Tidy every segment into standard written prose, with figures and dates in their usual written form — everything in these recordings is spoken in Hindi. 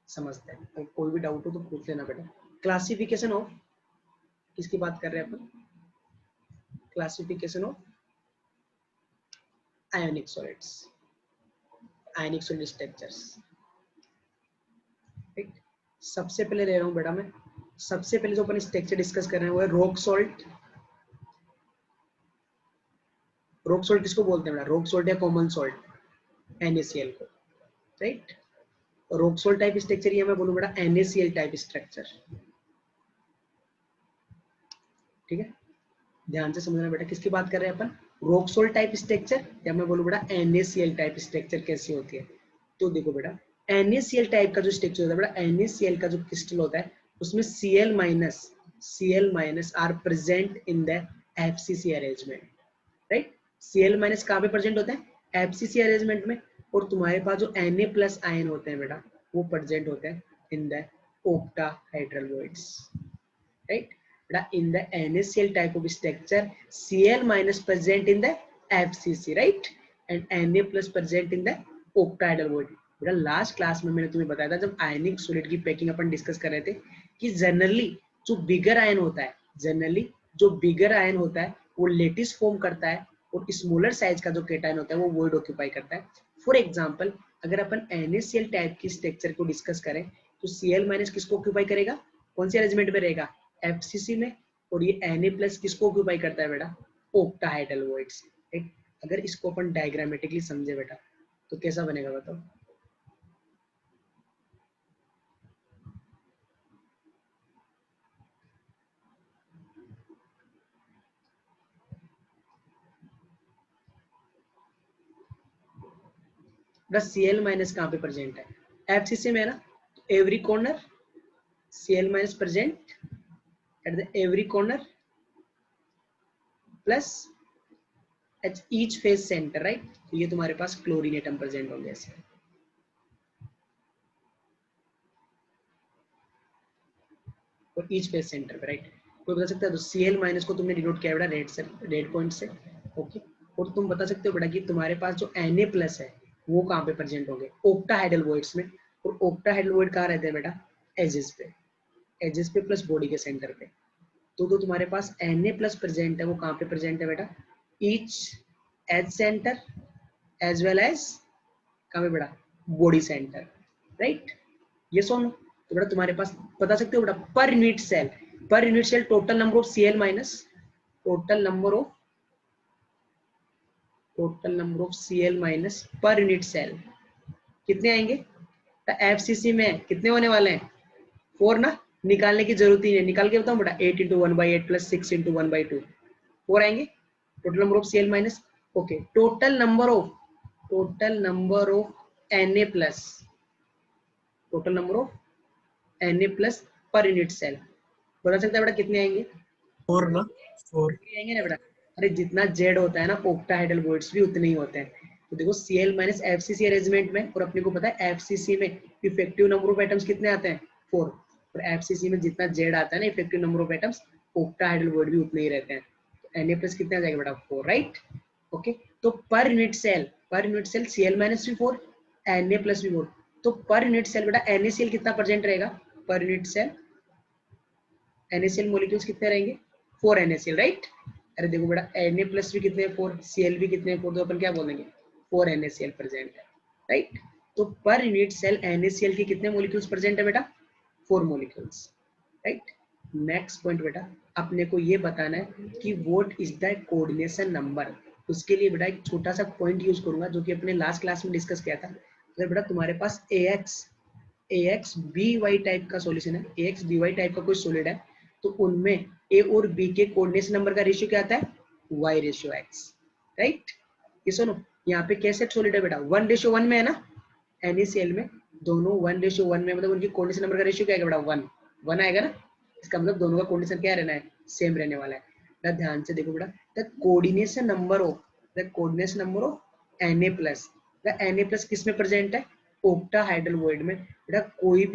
समझते हैं। तो कोई भी डाउट हो तो पूछ लेना बेटा। क्लासिफिकेशन ऑफ, किसकी बात कर रहे हैं अपन? Classification of ionic solids, ionic solid structures. ठीक, सबसे पहले ले रहा हूं बेटा मैं, सबसे पहले जो अपन स्ट्रक्चर डिस्कस कर रहे हैं वो है रॉक सॉल्ट। रॉक सॉल्ट किसको बोलते हैं बेटा? रॉक सॉल्ट या कॉमन सॉल्ट, NaCl को, right. Rock salt type structure या मैं बोलूं बेटा NaCl टाइप स्ट्रक्चर। ठीक है, ध्यान से समझना बेटा, किसकी बात कर रहे हैं अपन? रॉक सॉल्ट टाइप स्ट्रक्चर या मैं बोलूं बेटा NaCl टाइप स्ट्रक्चर कैसी होती है। तो देखो बेटा, NaCl टाइप का जो स्ट्रक्चर होता है बेटा, NaCl का जो क्रिस्टल होता है उसमें Cl minus are present in the FCC arrangement, right. Cl- कहाँ पे प्रेजेंट होता है? FCC अरेंजमेंट में। और तुम्हारे पास जो Na+ आयन होते हैं बेटा, वो प्रेजेंट होते हैं in the octahedral voids, right? In the NaCl type of structure, Cl- present in the FCC, right? And Na+ present in the octahedral void. बेटा लास्ट क्लास में मैंने तुम्हें बताया था जब आयनिक सॉलिड की पैकिंग अपन डिस्कस कर रहे थे कि जनरली जो बिगर आयन होता है, जनरली जो बिगर आयन होता है वो लेटिस फॉर्म करता है और स्मॉलर साइज का जो केटायन होता है वो वॉइड ऑक्यूपाई करता है। फॉर एग्जांपल अगर अपन NaCl टाइप की स्ट्रक्चर को डिस्कस करें तो Cl- किसको ऑक्यूपाई करेगा? कौन से अरेंजमेंट में रहेगा? FCC में। और ये Na+ किसको ऑक्यूपाई करता है बेटा? Octahedral voids. अगर इसको अपन डायग्रामेटिकली समझे बेटा तो कैसा बनेगा बताओ? Cl- कहाँ पे प्रेजेंट है? FCC में है ना। Every corner Cl- present at the every corner plus at each face centre, right. तो ये तुम्हारे पास क्लोरीन एटम प्रेजेंट होंगे ऐसे, और ईच फेस सेंटर पे, राइट। कोई बता सकता है? तो Cl- को तुमने डिनोट किया बेटा रेड से, रेड पॉइंट से, ओके। और तुम बता सकते हो बेटा कि तुम्हारे पास जो Na+ है वो कहाँ पे प्रेजेंट होंगे? ऑक्टाहेड्रल वॉइड्स में। और ऑक्टाहेड्रल वॉइड कहाँ रहते हैं बेटा? एजेस पे, एजेस पे प्लस बॉडी के सेंटर पे। तो तुम्हारे पास Na+ प्रेजेंट है वो कहाँ पे प्रेजेंट है बेटा? Each edge centre as well as कहाँ पे बेटा? Body centre, right. ये सुनो, तो बेटा तुम्हारे पास बता सकते हो बेटा per unit cell, per unit cell total number of Cl- total number of, total number of Cl- per unit cell कितने आएंगे? तो FCC में कितने होने वाले हैं? 4 ना। निकालने की जरूरत ही नहीं, निकाल के बताऊं बेटा 8 × 1/8 प्लस 6 × 1/2, 4 आएंगे total number of Cl-। Okay, total number of, total number of Na+, total number of Na+ per unit cell बता सकते हैं बेटा कितने आएंगे? 4 ना, 4 आएंगे ना बेटा। अरे जितना जेड होता है ना ऑक्टाहेड्रल वॉइड्स भी उतने ही होते हैं। तो देखो Cl- FCC अरेंजमेंट में, और अपने को पता है FCC में इफेक्टिव नंबर ऑफ एटम्स कितने आते हैं? 4। और FCC में जितना जेड आता है ना effective number of atoms, octahedral void भी उतने ही रहते हैं। तो Na+ कितने आ जाएगा बेटा? 4, राइट। ओके, तो per unit cell, per unit cell Cl- भी 4, Na+ भी 4। तो पर यूनिट सेल बेटा NaCl कितना प्रेजेंट रहेगा? Per unit cell NaCl molecules कितने रहेंगे? 4 NaCl, राइट। अरे देखो बेटा Na+ भी कितने हैं? 4, Cl भी कितने हैं? 4, तो अपन क्या बोलेंगे? 4 NaCl प्रेजेंट है, राइट। तो पर यूनिट सेल NaCl के कितने मॉलिक्यूल्स प्रेजेंट है बेटा? 4 मॉलिक्यूल्स, राइट। नेक्स्ट पॉइंट बेटा, अपने को ये बताना है कि what is the coordination number. उसके लिए बेटा एक छोटा सा पॉइंट यूज करूंगा जो कि अपने लास्ट क्लास में डिस्कस किया था। अगर बेटा तुम्हारे पास AXBY टाइप का सॉल्यूशन है, AXBY टाइप का कोई सॉलिड है, तो उनमें A और B के कोऑर्डिनेशन नंबर का रेशियो क्या आता है? Y/X, right. ये सुनो, यहाँ पे कैसे सॉलिड है बेटा? 1:1 में है ना। NaCl में दोनों 1:1 में, मतलब उनकी कोऑर्डिनेशन नंबर का रेशियो क्या आएगा बेटा? 1 आएगा ना। इसका मतलब दोनों का कोऑर्डिनेशन क्या रहना है? सेम रहने वाला है। बेटा ध्यान से देखो बेटा, the coordination number of, the coordination number of Na+, the Na+ किस में प्रेजेंट है? ऑक्टाहेड्रल वॉइड में। बेटा कोई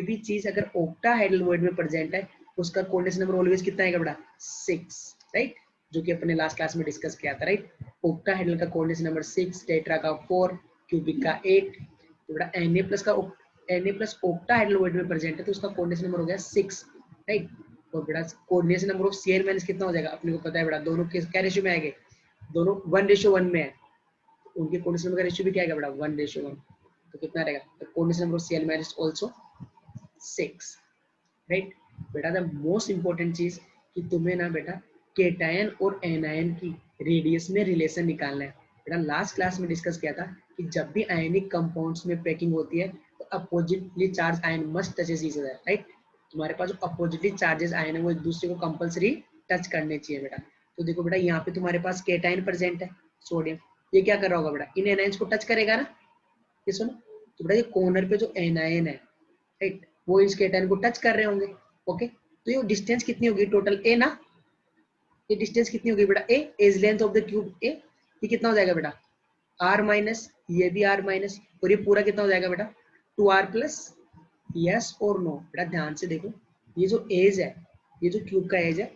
भी चीज अगर ऑक्टाहेड्रल वॉइड में प्रेजेंट है उसका कोऑर्डिनेशन नंबर ऑलवेज कितना आएगा बेटा? 6, राइट। जो कि अपने लास्ट क्लास में डिस्कस किया था, राइट। ऑक्टाहेड्रल का कोऑर्डिनेशन नंबर 6, टेट्रा का 4, क्यूबिक का 8। तो बेटा Na+ का Na प्लस ऑक्टाहाइड्रल वेट में प्रेजेंट है तो उसका कोऑर्डिनेशन नंबर हो गया 6, राइट। और बेटा coordination number of Cl minus कितना हो जाएगा, अपने को पता है बेटा, दोनों किस क्या रेशियो में आएंगे, दोनों 1:1 में है, उनके कोऑर्डिनेशन नंबर का रेशियो भी क्या आएगा बेटा 1:1, तो कितना रहेगा, तो coordination number of Cl minus also 6, right. बेटा द मोस्ट इंपॉर्टेंट चीज कि तुम्हें ना बेटा केटायन और एनायन की रेडियस में रिलेशन निकालना है। बेटा लास्ट क्लास में डिस्कस किया था कि जब भी आयनिक कंपाउंड्स में पैकिंग होती है तो oppositely charge ion must touches each other, right. तुम्हारे पास जो अपोजिटली चार्जेस आयन है वो एक दूसरे को कंपलसरी टच करने चाहिए बेटा। तो देखो बेटा यहाँ पे तुम्हारे पास केटायन प्रेजेंट है सोडियम, ये क्या कर रहा होगा बेटा, इन एनायंस को टच करेगा ना, ये सुनो। तो बेटा ये कॉर्नर पे जो एनायन है, राइट, वो इस केटायन को टच कर रहे होंगे, ओके। तो ये डिस्टेंस कितनी होगी टोटल ए ना, ये डिस्टेंस कितनी होगी बेटा A, edge length of the cube A, ये कितना हो जाएगा बेटा आर माइनस, ये भी आर माइनस, और ये पूरा कितना हो जाएगा बेटा 2r प्लस, यस और नो। बेटा ध्यान से देखो, ये जो एज है, ये जो क्यूब का एज है,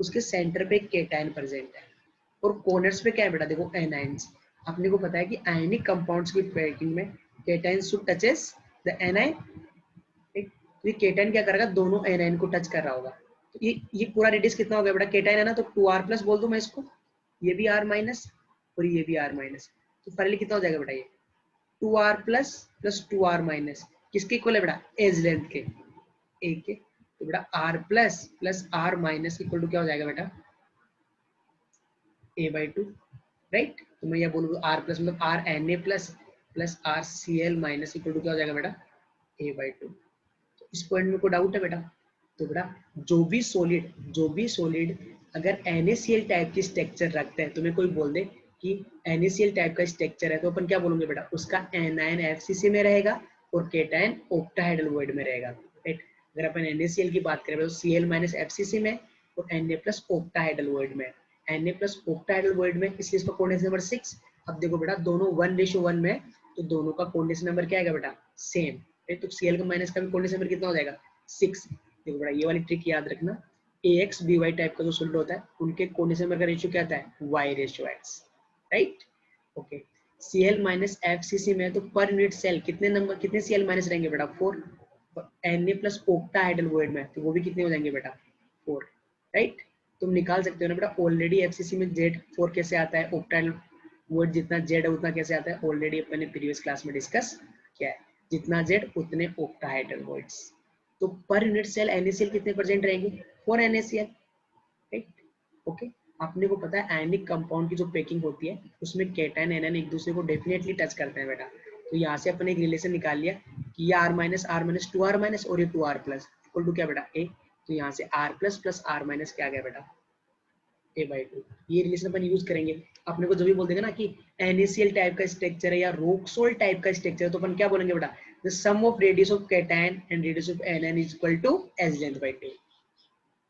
उसके सेंटर पे एक केटायन प्रेजेंट है और कॉर्नर्स पे क्या है बेटा, देखो एनायंस। अपने को पता है कि आयनिक कंपाउंड्स की पैकिंग में cation should touches the anion, तो ये केटायन क्या करेगा, दोनों एनायन को टच कर रहा होगा। तो ये पूरा रेडियस कितना हो गया बेटा, केटायन है ना, तो 2r प्लस बोल दूं मैं इसको, ये भी r माइनस और ये भी r माइनस, तो फाइनली कितना हो जाएगा बेटा ये 2r plus plus 2r minus, किसके इक्वल है बेटा, एज लेंथ के ए के। तो बेटा r plus plus r minus equal to क्या हो जाएगा बेटा a/2, राइट। तो मैं ये बोलूँ r प्लस मतलब r Na plus plus r Cl minus equal to क्या हो जाएगा बेटा a/2। इस पॉइंट में कोई डाउट है बेटा, तो बेटा जो भी सॉलिड अगर NaCl टाइप की स्ट्रक्चर रखते हैं, तुम्हें कोई बोल दे कि NaCl टाइप का स्ट्रक्चर है, तो अपन क्या बोलेंगे बेटा, उसका एनायन FCC में रहेगा और केटायन ऑक्टाहाइड्रल वॉइड में रहेगा, राइट। अगर अपन NaCl की बात करें तो Cl माइनस FCC में और Na प्लस ऑक्टाहाइड्रल वॉइड में, Na प्लस ऑक्टाहाइड्रल वॉइड में, इसलिए इसका कोऑर्डिनेशन नंबर 6। अब देखो बेटा दोनों 1:1 में, तो दोनों का कोऑर्डिनेशन नंबर क्या आएगा बेटा सेम, तो Cl का माइनस का भी कोऑर्डिनेशन नंबर कितना हो जाएगा 6। देखो बेटा ये वाली ट्रिक याद रखना, AX BY टाइप का जो सॉलिड होता है उनके कोऑर्डिनेशन नंबर का रेशियो क्या आता है Y/X, right, okay. Cl minus FCC में तो पर यूनिट सेल कितने नंबर, कितने Cl माइनस रहेंगे बेटा 4, Na प्लस ऑक्टाहाइड्रल वॉइड में तो वो भी कितने हो जाएंगे बेटा 4, राइट। तुम निकाल सकते हो ना बेटा, ऑलरेडी FCC में Z4 कैसे आता है, ऑक्टाहाइड्रल वॉइड जितना Z है उतना कैसे आता है, ऑलरेडी अपन ने प्रीवियस क्लास में डिस्कस किया है, जितना Z उतने ऑक्टाहाइड्रल वॉइड्स। तो पर यूनिट सेल NaCl कितने प्रेजेंट रहेंगे 4 NaCl, राइट, ओके। आपने को पता है आयनिक कंपाउंड की जो पैकिंग होती है उसमें केटायन एनायन एक दूसरे को डेफिनेटली टच करते हैं बेटा। तो यहाँ से अपन एक रिलेशन निकाल लिया कि ये r माइनस 2r माइनस और ये 2r प्लस इक्वल टू क्या बेटा a, तो यहाँ से r plus plus r minus क्या आ गया बेटा a/2। ये रिलेशन अपन यूज करेंगे। अपने को जब भी बोल देंगे ना कि NaCl टाइप का स्ट्रक्चर है या रॉक सॉल्ट टाइप का स्ट्रक्चर है, तो अपन क्या बोलेंगे बेटा, the sum of radius of cation and radius of anion is equal to edge length by 2।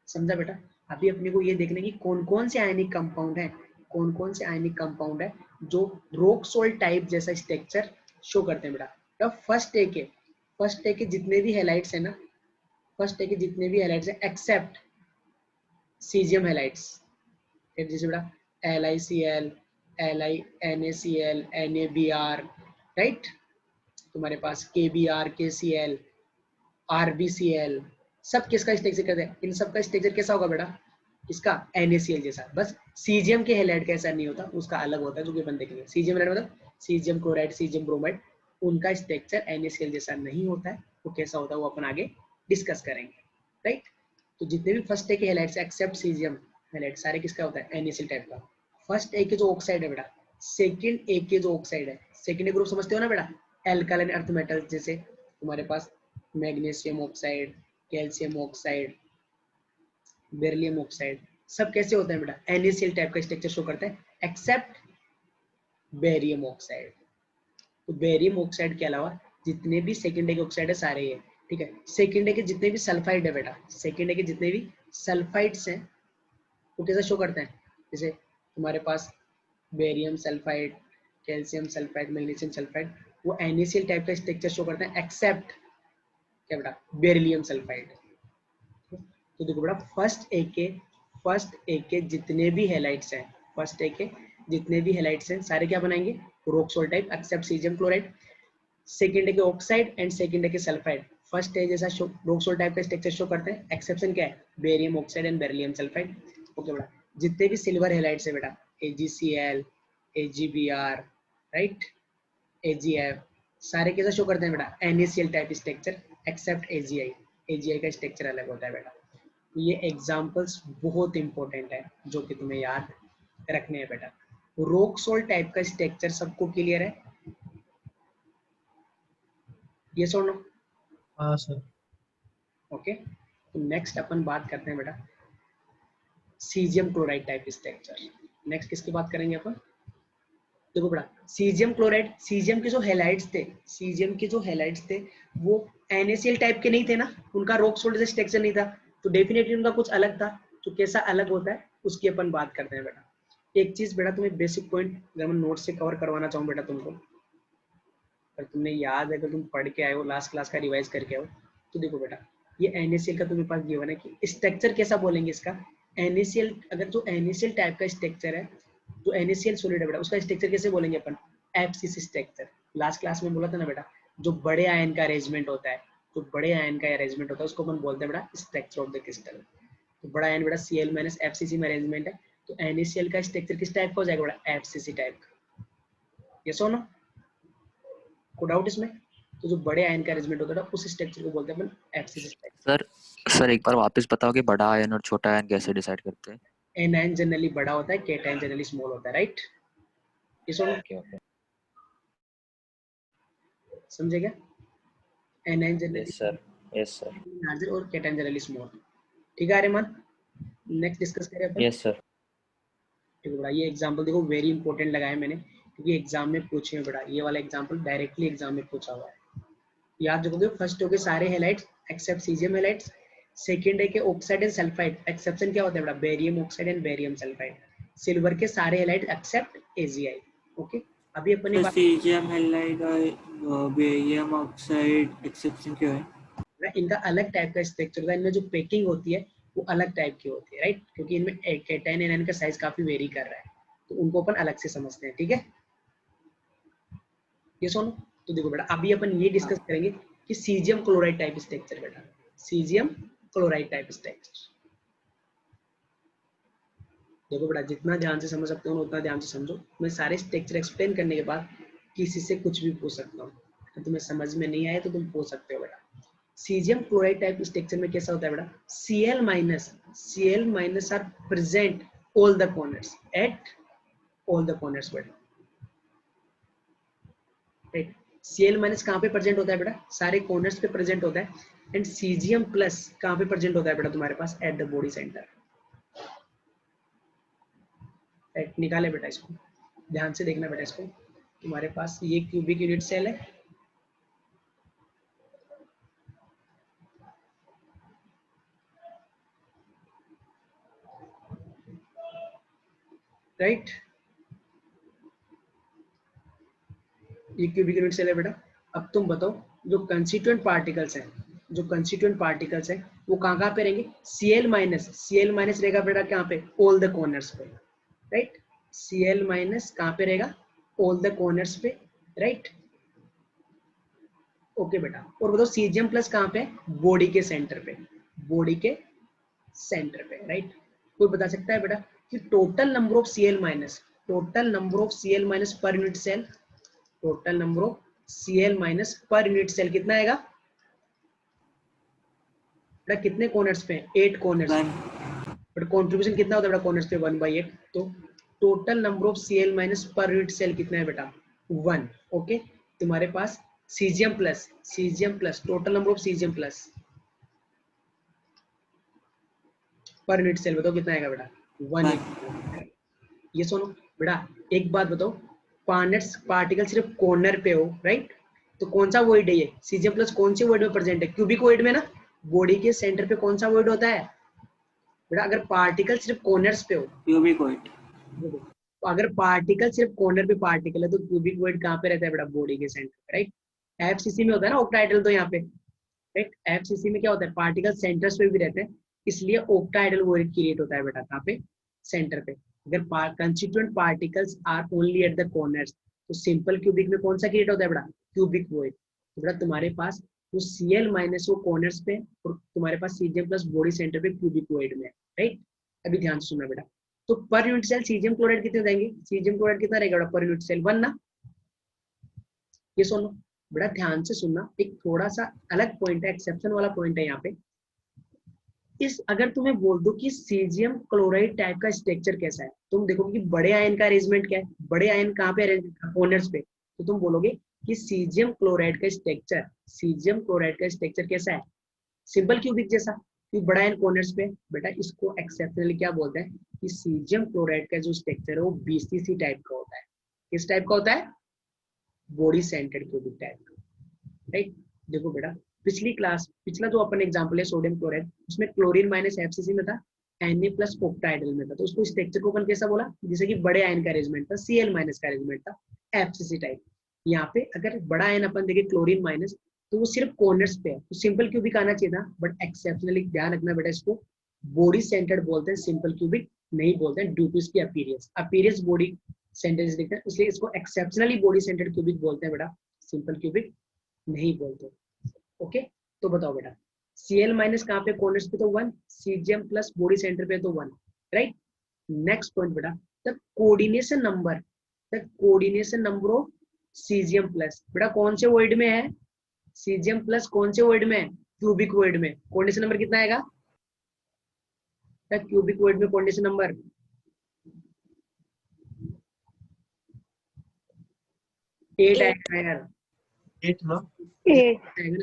समझा बेटा। अभी अपने को ये देखने की कौन कौन से आयनिक कंपाउंड है, कौन कौन से आयनिक कंपाउंड है जो रॉक सॉल्ट टाइप जैसा स्ट्रक्चर शो करते हैं बेटा। तो फर्स्ट ए के जितने भी हैलाइड्स है ना, फर्स्ट ए के जितने भी हैलाइड्स है एक्सेप्ट सीजियम हैलाइड्स, जैसे बेटा LiCl, NaCl, NaBr, राइट, तुम्हारे पास KBr, KCl, RbCl, सब किसका स्ट्रक्चर करते हैं, इन सब का स्ट्रक्चर कैसा होगा बेटा, इसका NaCl जैसा। बस सीजियम के हैलाइड का ऐसा नहीं होता, उसका अलग होता है, जो कि अपन देखेंगे। सीजियम हैलाइड मतलब सीजियम क्लोराइड, सीजियम ब्रोमाइड, उनका स्ट्रक्चर NaCl जैसा नहीं होता है। वो कैसा होता है वो अपन आगे डिस्कस करेंगे, राइट। तो जितने भी फर्स्ट ए के हैलाइड्स एक्सेप्ट सीजियम हैलाइड सारे किसका होता है NaCl टाइप का। फर्स्ट ए के जो ऑक्साइड है बेटा, सेकंड ए के जो ऑक्साइड है, सेकंड ए ग्रुप समझते हो ना बेटा, एल्कालाइन अर्थ मेटल, जैसे तुम्हारे पास magnesium oxide, calcium oxide, beryllium oxide, सब कैसे होते हैं बेटा NaCl टाइप का स्ट्रक्चर शो करता है एक्सेप्ट बेरियम ऑक्साइड। तो बेरियम ऑक्साइड के अलावा जितने भी सेकंड ए के ऑक्साइड है सारे ये, ठीक है। सेकंड ए के जितने भी सल्फाइड है बेटा, सेकंड ए के जितने भी सल्फाइड्स हैं वो कैसा शो करते हैं, जैसे तुम्हारे पास barium sulphide, calcium sulphide, magnesium sulphide, वो NaCl टाइप का स्ट्रक्चर शो करते हैं एक्सेप्ट क्या बेटा बेरिलियम सल्फाइड। तो देखो बेटा फर्स्ट ए के जितने भी हैलाइड्स हैं, फर्स्ट ए के जितने भी हैलाइड्स हैं सारे क्या बनाएंगे rock salt type except caesium chloride. Second है कि ऑक्साइड एंड सेकंड है कि सल्फाइड। फर्स्ट है जैसा रॉक सोल्ट टाइप का स्ट्रक्चर शो करते हैं। एक्सेप्शन क्या है? Barium oxide and beryllium sulphide. Okay बेटा, जितने भी सिल्वर हैलाइड्स है बेटा, AgCl, AgBr, राइट, AgF, सारे कैसा शो करते हैं बेटा? NaCl type structure, except AgI। AgI का स्ट्रक्चर अलग होता है बेटा। तो ये एग्जांपल्स बहुत इंपॉर्टेंट है जो कि तुम्हें याद रखने हैं बेटा। रॉक सोल्ट टाइप का स्ट्रक्चर सबको क्लियर है? ये सुनो। हाँ सर। ओके, तो नेक्स्ट अपन बात करते हैं बेटा caesium chloride type structure. Next किसकी बात करेंगे अपन? देखो बेटा, सीजियम क्लोराइड, सीजियम के जो हैलाइड्स थे, सीजियम के जो हैलाइड्स थे वो NaCl टाइप के नहीं थे ना, उनका रॉक सोल्ट जैसा स्ट्रक्चर नहीं था, तो डेफिनेटली उनका कुछ अलग था। तो कैसा अलग होता है उसकी अपन बात करते हैं बेटा। एक चीज बेटा तुम्हें बेसिक पॉइंट अगर मैं नोट से कवर करवाना चाहूँ बेटा तुमको, अगर तुमने याद है, अगर तुम पढ़ के आए हो, लास्ट क्लास का रिवाइज करके आओ, तो देखो बेटा ये NaCl का तुम्हें पास गिवन है कि स्ट्रक्चर कैसा बोलेंगे इसका। NaCl, अगर जो NaCl टाइप का स्ट्रक्चर है, जो NaCl सॉलिड है बेटा, उसका स्ट्रक्चर कैसे बोलेंगे अपन? FCC structure. लास्ट क्लास में बोला था ना बेटा, जो बड़े आयन का अरेंजमेंट होता है, जो बड़े आयन का अरेंजमेंट होता है उसको अपन बोलते हैं बेटा स्ट्रक्चर ऑफ द क्रिस्टल। तो बड़ा आयन बेटा Cl माइनस FCC में अरेंजमेंट है, तो NaCl का स्ट्रक्चर किस टाइप का हो जाएगा बेटा? FCC टाइप का। यस और नो? को डाउट इसमें? तो जो बड़े आयन का अरेंजमेंट होता है उस स्ट्रक्चर को बोलते हैं अपन FCC स्ट्रक्चर। सर एक बार वापस बताओ कि बड़ा आयन और छोटा आयन कैसे डिसाइड करते हैं? एनायन जनरली बड़ा होता है, केटायन जनरली स्मॉल होता है, राइट? ये सुनो, ओके समझे क्या? Anion yes generally sir larger और केटायन जनरली स्मॉल। ठीक है आर्यमान, नेक्स्ट डिस्कस करें अपन। Yes sir. ठीक है बेटा, ये एग्जांपल देखो वेरी इंपॉर्टेंट लगाया मैंने क्योंकि एग्जाम में पूछे हैं बेटा, ये वाला एग्जांपल डायरेक्टली एग्जाम में पूछा हुआ है। याद रखोगे, फर्स्ट हो गए सारे halides except caesium halides, second है कि ऑक्साइड एंड सल्फाइड, एक्सेप्शन क्या होता है बेटा? Barium oxide and barium sulphide. Silver के सारे हैलाइड एक्सेप्ट AgI। ओके, अभी अपन ने सीजियम हैलाइड और बेरियम ऑक्साइड एक्सेप्शन क्या है? इनका अलग टाइप का स्ट्रक्चर होता है, इनमें जो पैकिंग होती है वो अलग टाइप की होती है, राइट? क्योंकि इनमें केटायन एनायन का साइज काफी वेरी कर रहा है, तो उनको अपन अलग से समझते हैं। ठीक है, ये सुनो। तो देखो बेटा, अभी अपन ये डिस्कस करेंगे कि सीजियम क्लोराइड टाइप स्ट्रक्चर बेटा, सीजियम क्लोराइड टाइप स्ट्रक्चर। देखो बेटा, जितना ध्यान से समझ सकते हो उतना ध्यान से समझो। मैं सारे स्ट्रक्चर एक्सप्लेन करने के बाद किसी से कुछ भी पूछ सकता हूँ, अगर तुम्हें समझ में नहीं आए तो तुम पूछ सकते हो बेटा। सीजियम क्लोराइड टाइप स्ट्रक्चर में कैसा होता है बेटा? Cl minus are present all the corners at all the corners बेटा, राइट? Cl माइनस कहाँ पे प्रेजेंट होता है बेटा? सारे कॉर्नर्स पे प्रेजेंट होता है। एंड सीजियम प्लस कहाँ पे प्रेजेंट होता है बेटा? तुम्हारे पास at the body centre. Right, निकाले बेटा इसको, ध्यान से देखना बेटा इसको। तुम्हारे पास ये क्यूबिक यूनिट सेल है, राइट? ये क्यूबिक यूनिट सेल है बेटा। अब तुम बताओ, जो कंस्टिट्यूएंट पार्टिकल्स हैं, जो कंस्टिट्यूएंट पार्टिकल्स हैं वो कहाँ पे रहेंगे? Cl माइनस रहेगा बेटा कहाँ पे? ऑल द कॉर्नर्स पे, राइट? Cl माइनस कहाँ पे रहेगा? ऑल द कॉर्नर्स पे, राइट? ओके बेटा, और बताओ सीजियम प्लस कहाँ पे? बॉडी के सेंटर पे, बॉडी के सेंटर पे, राइट? कोई बता सकता है बेटा कि total number of Cl minus, total number of Cl minus पर unit cell, total number of Cl minus पर यूनिट सेल कितना आएगा बेटा? कितने कॉर्नर्स पे? 8 कॉर्नर्स। बट कंट्रीब्यूशन कितना होता है बेटा कॉर्नर्स पे? 1/8। तो total number of Cl minus पर यूनिट सेल कितना है बेटा? 1। ओके, तुम्हारे पास caesium plus total number of caesium plus पर यूनिट सेल बताओ कितना आएगा बेटा? 1। ये सुनो बेटा, एक बात बताओ, पार्टिकल सिर्फ कॉर्नर पे हो, राइट? तो कौन सा वॉइड है ये? सीजियम प्लस कौन से वॉइड में प्रेजेंट है? क्यूबिक वॉइड में ना। बॉडी के सेंटर पे कौन सा वॉइड होता है बेटा? अगर पार्टिकल सिर्फ कॉर्नर्स पे हो, क्यूबिक वॉइड। तो अगर पार्टिकल सिर्फ कॉर्नर पे पार्टिकल है तो क्यूबिक वॉइड कहाँ पे रहता है बेटा? बॉडी के सेंटर पे, राइट? FCC में होता है ना ऑक्टाहेड्रल, तो यहाँ पे, राइट? FCC में क्या होता है? पार्टिकल सेंटर्स पे भी रहते हैं, इसलिए ऑक्टाहेड्रल वॉइड क्रिएट होता है बेटा कहाँ पे? सेंटर पे। अगर constituent particles are only at the corners तो सिंपल क्यूबिक में कौन सा क्रिएट होता है बेटा? Cubic void. तो बेटा तुम्हारे पास जो Cl माइनस वो कॉर्नर्स पे और तुम्हारे पास सीजियम प्लस बॉडी सेंटर पे क्यूबिक वॉइड में, राइट। अभी ध्यान से सुनना बेटा, तो per unit cell caesium chloride कितने देंगे, सीजियम क्लोराइड कितना रहेगा पर यूनिट सेल 1 ना, ये सुनो बेटा ध्यान से सुनना, एक थोड़ा सा अलग पॉइंट है, एक्सेप्शन वाला पॉइंट है यहाँ पे। इस अगर तुम्हें बोल दो कि सीजियम क्लोराइड टाइप का स्ट्रक्चर कैसा है, तुम देखोगे कि बड़े आयन का अरेंजमेंट क्या है, बड़े आयन कहाँ पे अरेंज कॉर्नर्स पे, तो तुम बोलोगे कि सीजियम क्लोराइड का स्ट्रक्चर, सीजियम क्लोराइड का स्ट्रक्चर कैसा है, सिंपल क्यूबिक जैसा, कि बड़ा आयन कॉर्नर्स पे। बेटा इसको एक्सेप्शनली क्या बोलते हैं कि सीजियम क्लोराइड का जो स्ट्रक्चर है वो बीसीसी टाइप का होता है। किस टाइप का होता है, बॉडी सेंटर्ड क्यूबिक टाइप का, राइट। देखो बेटा पिछला जो अपन एग्जांपल है सोडियम क्लोराइड, उसमें क्लोरीन माइनस एफसीसी में था, Na प्लस ऑक्टाइडल में था, तो उसको स्ट्रक्चर को अपन कैसा बोला, जैसे कि बड़े आयन का अरेंजमेंट था, Cl माइनस का अरेंजमेंट था, एफसीसी टाइप। यहाँ पे अगर बड़ा आयन अपन देखे क्लोरीन माइनस, तो वो सिर्फ कॉर्नर्स पे है, तो सिंपल क्यूबिक आना चाहिए था, बट एक्सेप्शनली ध्यान रखना बेटा, इसको बॉडी सेंटर्ड बोलते हैं, सिंपल क्यूबिक नहीं बोलते हैं, ड्यू टू इसकी अपीयरेंस बॉडी सेंटर्ड दिखते हैं, इसलिए इसको एक्सेप्शनली बॉडी सेंटर्ड क्यूबिक बोलते हैं बेटा, सिंपल क्यूबिक नहीं बोलते। ओके, तो बताओ बेटा Cl माइनस कहाँ पे कॉर्नर्स पे, तो 1, सीजियम प्लस बॉडी सेंटर पे तो 1, राइट। नेक्स्ट पॉइंट बेटा, the coordination number of caesium plus, बेटा कौन से वर्ड में है, सीजियम प्लस कौन से वर्ड में है, क्यूबिक वर्ड में, कोऑर्डिनेशन नंबर कितना आएगा, क्यूबिक वर्ड में कोऑर्डिनेशन नंबर 8 आएगा यार, 8 ना, 8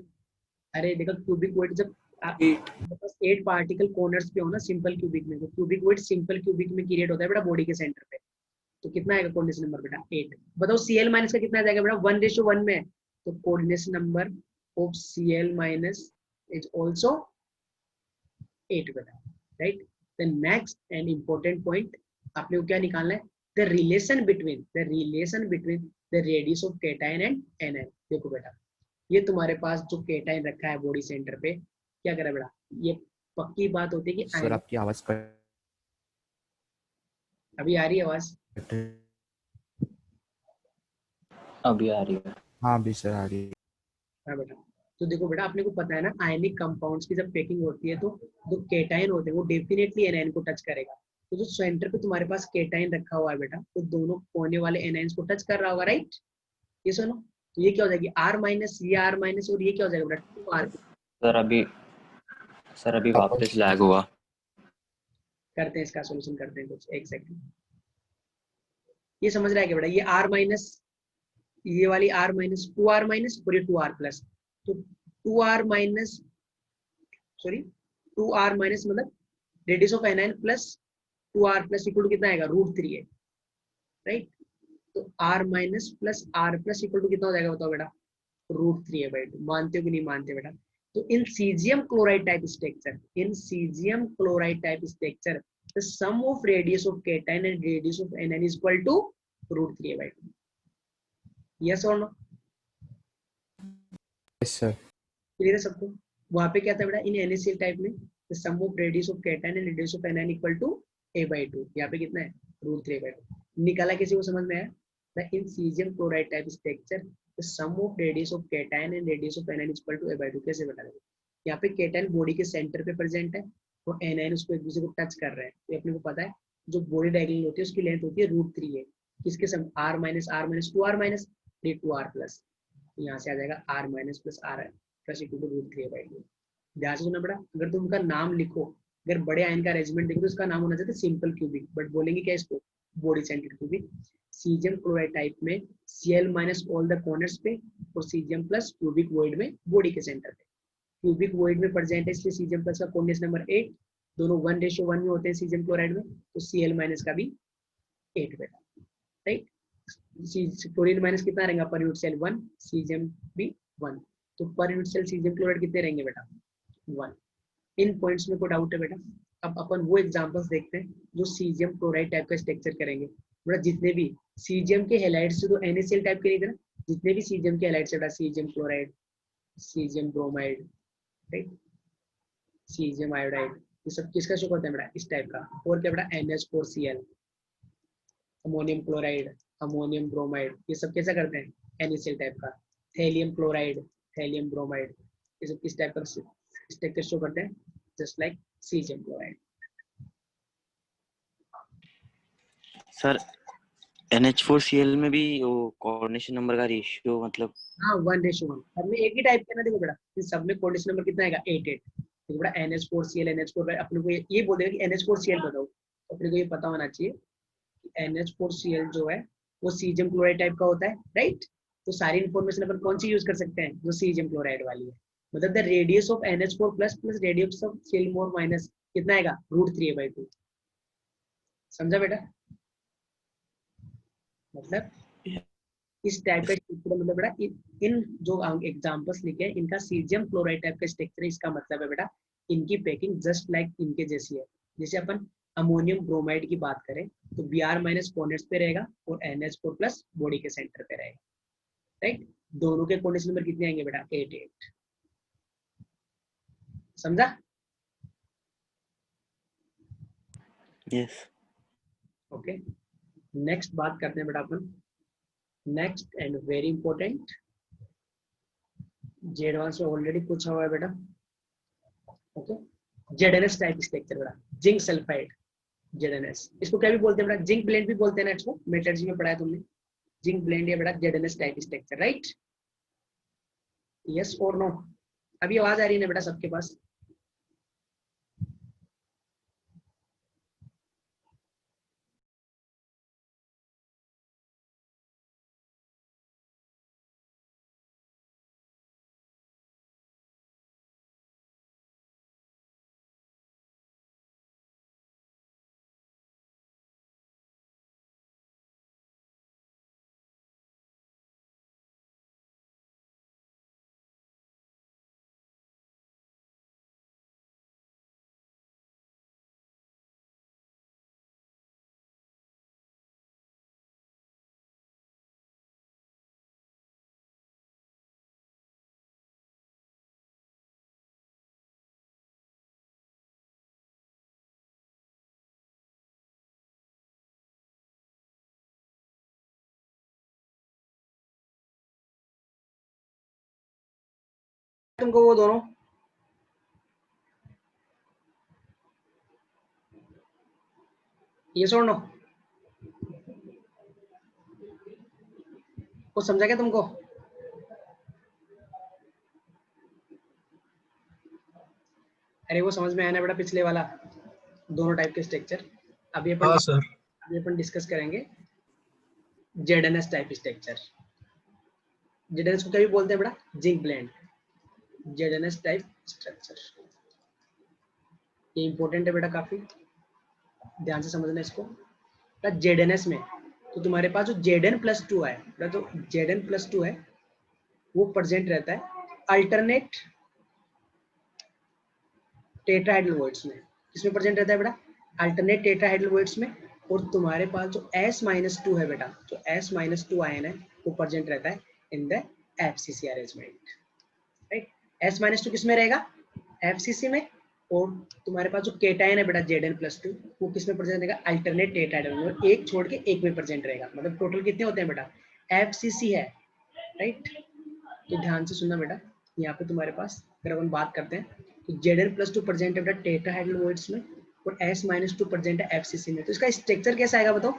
अरे देखो क्यूबिक वर्ड जब 8 पार्टिकल कॉर्नर्स पे हो ना सिंपल क्यूबिक में, तो क्यूबिक वर्ड सिंपल क्यूबिक में क्रिएट होता है बेटा बॉडी के सेंटर पे, तो कितना आएगा कोऑर्डिनेशन नंबर बेटा 8। बताओ Cl माइनस का कितना आ जाएगा बेटा 1:1 में, तो coordination number of Cl minus is also 8 बेटा, right. The next and important point आपने को क्या निकालना है, the relation between the radius of cation and anion. देखो बेटा ये तुम्हारे पास जो केटाइन रखा है बॉडी सेंटर पे, क्या करा बेटा, ये पक्की बात होती है कि सर आपकी आवाज कट अभी आ रही है आवाज, अभी आ रही है। हाँ भी सर आ रही है। हाँ बेटा, तो देखो बेटा अपने को पता है ना आयनिक कंपाउंड्स की जब पैकिंग होती है तो जो केटाइन होते हैं वो डेफिनेटली एनायन को टच करेगा, तो जो सेंटर पे तुम्हारे पास केटाइन रखा हुआ है बेटा, तो दोनों कोने वाले एनायंस को टच कर रहा होगा, राइट। ये सुनो, तो ये क्या हो जाएगी R माइनस, ये R माइनस, और ये क्या हो जाएगा बेटा 2R। सर अभी वापस लैग हुआ। करते हैं इसका सॉल्यूशन, करते हैं कुछ, एक सेकंड। ये समझ रहा है क्या बेटा, ये R माइनस, ये वाली R माइनस 2R माइनस और ये 2R प्लस, तो 2R minus sorry 2R minus मतलब radius of anion plus 2R plus equal to कितना आएगा √3 है, राइट। तो R minus plus R plus equal to कितना हो जाएगा बताओ बेटा, √3 है बेटा, मानते हो कि नहीं मानते बेटा। तो in caesium chloride type structure the sum of radius of cation and radius of anion is equal to √3 है बेटा, yes or no, yes sir. Clear है सबको। वहां पे क्या था बेटा, इन NaCl टाइप में the sum of radius of cation and radius of anion equal to a/2, यहाँ पे कितना है √3/2। निकाला किसी को समझ में आया, the in cesium chloride type structure the sum of radius of cation and radius of anion is equal to a/2। कैसे बता देंगे, यहाँ पे केटाइन बॉडी के सेंटर पे प्रेजेंट है और एनायन उसको एक दूसरे को टच कर रहे हैं, तो अपने को पता है जो बॉडी डायगोनल होती है उसकी लेंथ होती है √3 है, किसके sum R minus 2R minus 2R plus, यहाँ से आ जाएगा R minus plus R plus equal to √3/2। ध्यान से सुनना बेटा, अगर तुम उनका नाम लिखो, अगर बड़े आयन का अरेंजमेंट देखो तो उसका नाम होना चाहिए सिंपल क्यूबिक, बट बोलेंगे क्या इसको, body centred cubic. Caesium chloride type में Cl minus all the corners पे और सीजियम प्लस क्यूबिक वॉइड में बॉडी के सेंटर पे, क्यूबिक वॉइड में प्रेजेंट है इसलिए सीजियम प्लस का कोऑर्डिनेशन नंबर 8, दोनों 1:1 में होते हैं सीजियम क्लोराइड में, तो Cl माइनस का भी 8 बेटा, राइट। क्लोरीन माइनस कितना रहेगा पर यूनिट सेल 1, सीजियम भी 1, तो per unit cell caesium chloride कितने रहेंगे बेटा 1। इन पॉइंट्स में कोई डाउट है बेटा। अब अपन वो एग्जांपल्स देखते हैं जो सीजियम क्लोराइड टाइप का स्ट्रक्चर करेंगे बेटा। जितने भी सीजियम के हैलाइड्स तो NaCl टाइप के नहीं थे ना, जितने भी सीजियम के हैलाइड्स है बेटा, caesium chloride, caesium bromide, right, caesium iodide, ये सब किसका शो करते हैं बेटा इस टाइप का। और क्या बेटा NH4Cl, ammonium chloride, ammonium bromide, ये सब कैसा करते हैं NaCl टाइप का। थैलियम क्लोराइड, थैलियम ब्रोमाइड, ये सब किस टाइप का स्ट्रक्चर शो करते हैं? Just like caesium chloride. Sir NH4Cl में भी वो कोऑर्डिनेशन नंबर का रेशियो मतलब हाँ 1:1, सब में एक ही टाइप का ना। देखो बेटा इन सब में कोऑर्डिनेशन नंबर कितना आएगा? 8 8। देखो बेटा NH4Cl NH4, अपने को ये बोलेगा कि NH4Cl बताओ, तो अपने को ये पता होना चाहिए कि NH4Cl जो है वो सीजियम क्लोराइड टाइप का होता है, राइट? तो सारी इन्फॉर्मेशन अपन कौन सी यूज कर सकते हैं? जो सीजियम क्लोराइड वाली है। मतलब the radius of NH4 plus plus radius of Cl minus कितना आएगा? √3a/2। समझा बेटा? मतलब इस टाइप का स्ट्रक्चर, मतलब बेटा इन जो एग्जांपल्स लिखे हैं इनका सीजियम क्लोराइड टाइप का स्ट्रक्चर है। इसका मतलब है बेटा इनकी पैकिंग जस्ट लाइक इनके जैसी है। जैसे अपन अमोनियम ब्रोमाइड की बात करें तो Br माइनस कॉर्नर्स पे रहेगा और NH4 प्लस बॉडी के सेंटर पे रहेगा, राइट? दोनों के कोऑर्डिनेशन नंबर कितने आएंगे बेटा? 8 8। समझा? यस। ओके, नेक्स्ट बात करते हैं बेटा अपन। Next and very important, JEE advance में ऑलरेडी पूछा हुआ है बेटा। ओके, ZnS टाइप स्ट्रक्चर बेटा, जिंक सल्फाइड ZnS। इसको क्या भी बोलते हैं बेटा? जिंक ब्लेंड भी बोलते हैं ना इसको, मेटलर्जी में पढ़ा है तुमने। जिंक ब्लेंड है बेटा ZnS type structure, right? Yes और नो? अभी आवाज आ रही है ना बेटा सबके पास? तुमको वो दोनों ये नो वो समझा क्या तुमको? अरे वो समझ में आया ना बेटा पिछले वाला दोनों टाइप के स्ट्रक्चर? अभी हाँ सर। अपन डिस्कस करेंगे ZnS टाइप स्ट्रक्चर। ZnS को क्या भी बोलते हैं बेटा? Zinc blende. ZnS type structure ये इंपॉर्टेंट है बेटा, काफी ध्यान से समझना इसको। ZnS में तो तुम्हारे पास जो Zn+2 है बेटा, तो Zn+2 है वो प्रेजेंट रहता है अल्टरनेट टेट्राहेड्रल वॉइड्स में। किसमें प्रेजेंट रहता है बेटा? अल्टरनेट टेट्राहेड्रल वॉइड्स में। और तुम्हारे पास जो S-2 है बेटा, जो S-2 आयन है वो प्रेजेंट रहता है इन the FCC arrangement, right? S-2 किसमें रहेगा? FCC में। और तुम्हारे पास जो केटायन है बेटा Zn+2 वो किसमें प्रेजेंट रहेगा? अल्टरनेट टेट्राहेड्रल में। एक छोड़ के एक में प्रेजेंट रहेगा। मतलब टोटल कितने होते हैं बेटा? FCC है, राइट? तो ध्यान से सुनना बेटा, यहाँ पे तुम्हारे पास अगर अपन बात करते हैं तो Zn+2 प्रेजेंट है बेटा टेट्राहेड्रल वॉइड्स में और S-2 प्रेजेंट है FCC में। तो इसका स्ट्रक्चर कैसा आएगा बताओ?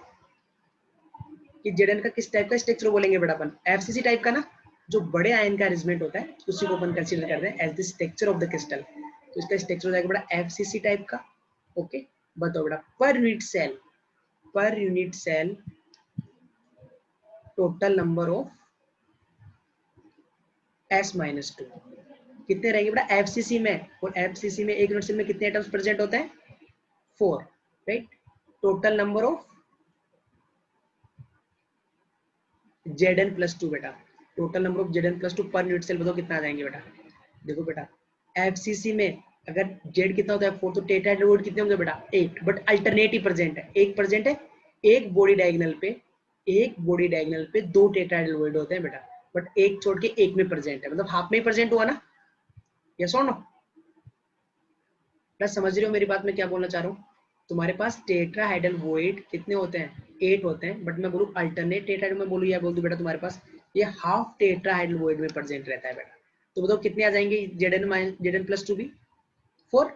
कि Zn का किस टाइप का स्ट्रक्चर बोलेंगे बेटा अपन? FCC टाइप का ना। जो बड़े आयन का अरेंजमेंट होता है उसी को अपन कंसीडर करते हैं as the structure of the crystal. तो इसका स्ट्रक्चर हो जाएगा बेटा FCC टाइप का। ओके, बताओ बेटा per unit cell total number of S-2 कितने रहेंगे बेटा? FCC में। और FCC में एक यूनिट सेल में कितने एटम्स प्रेजेंट होते हैं? 4, right? Total number of Zn+2 बेटा, टोटल नंबर ऑफ Zn+2 पर यूनिट सेल बताओ कितना आ जाएंगे बेटा? देखो बेटा FCC में अगर Z कितना होता है 4, तो टेट्राहेड्रल वॉइड कितने होंगे बेटा? 8। बट अल्टरनेटिव प्रेजेंट है, एक प्रेजेंट है। एक बॉडी डायगोनल पे 2 टेट्राहेड्रल वॉइड होते हैं बेटा, बट एक छोड़ के एक में प्रेजेंट है। मतलब हाफ में ही प्रेजेंट हुआ ना? यस और नो? प्लस समझ रहे हो मेरी बात? में क्या बोलना चाह रहा हूँ? तुम्हारे पास टेट्राहेड्रल वॉइड कितने होते हैं? 8 होते हैं। बट मैं बोलूँ अल्टरनेट टेट्राहेड्रल में बोलूँ या बोल दूं बेटा तुम्हारे पास ये हाफ टेट्राहाइड्रोवोइड में प्रेजेंट रहता है बेटा। तो बताओ कितने आ जाएंगे Zn प्लस 2 भी 4।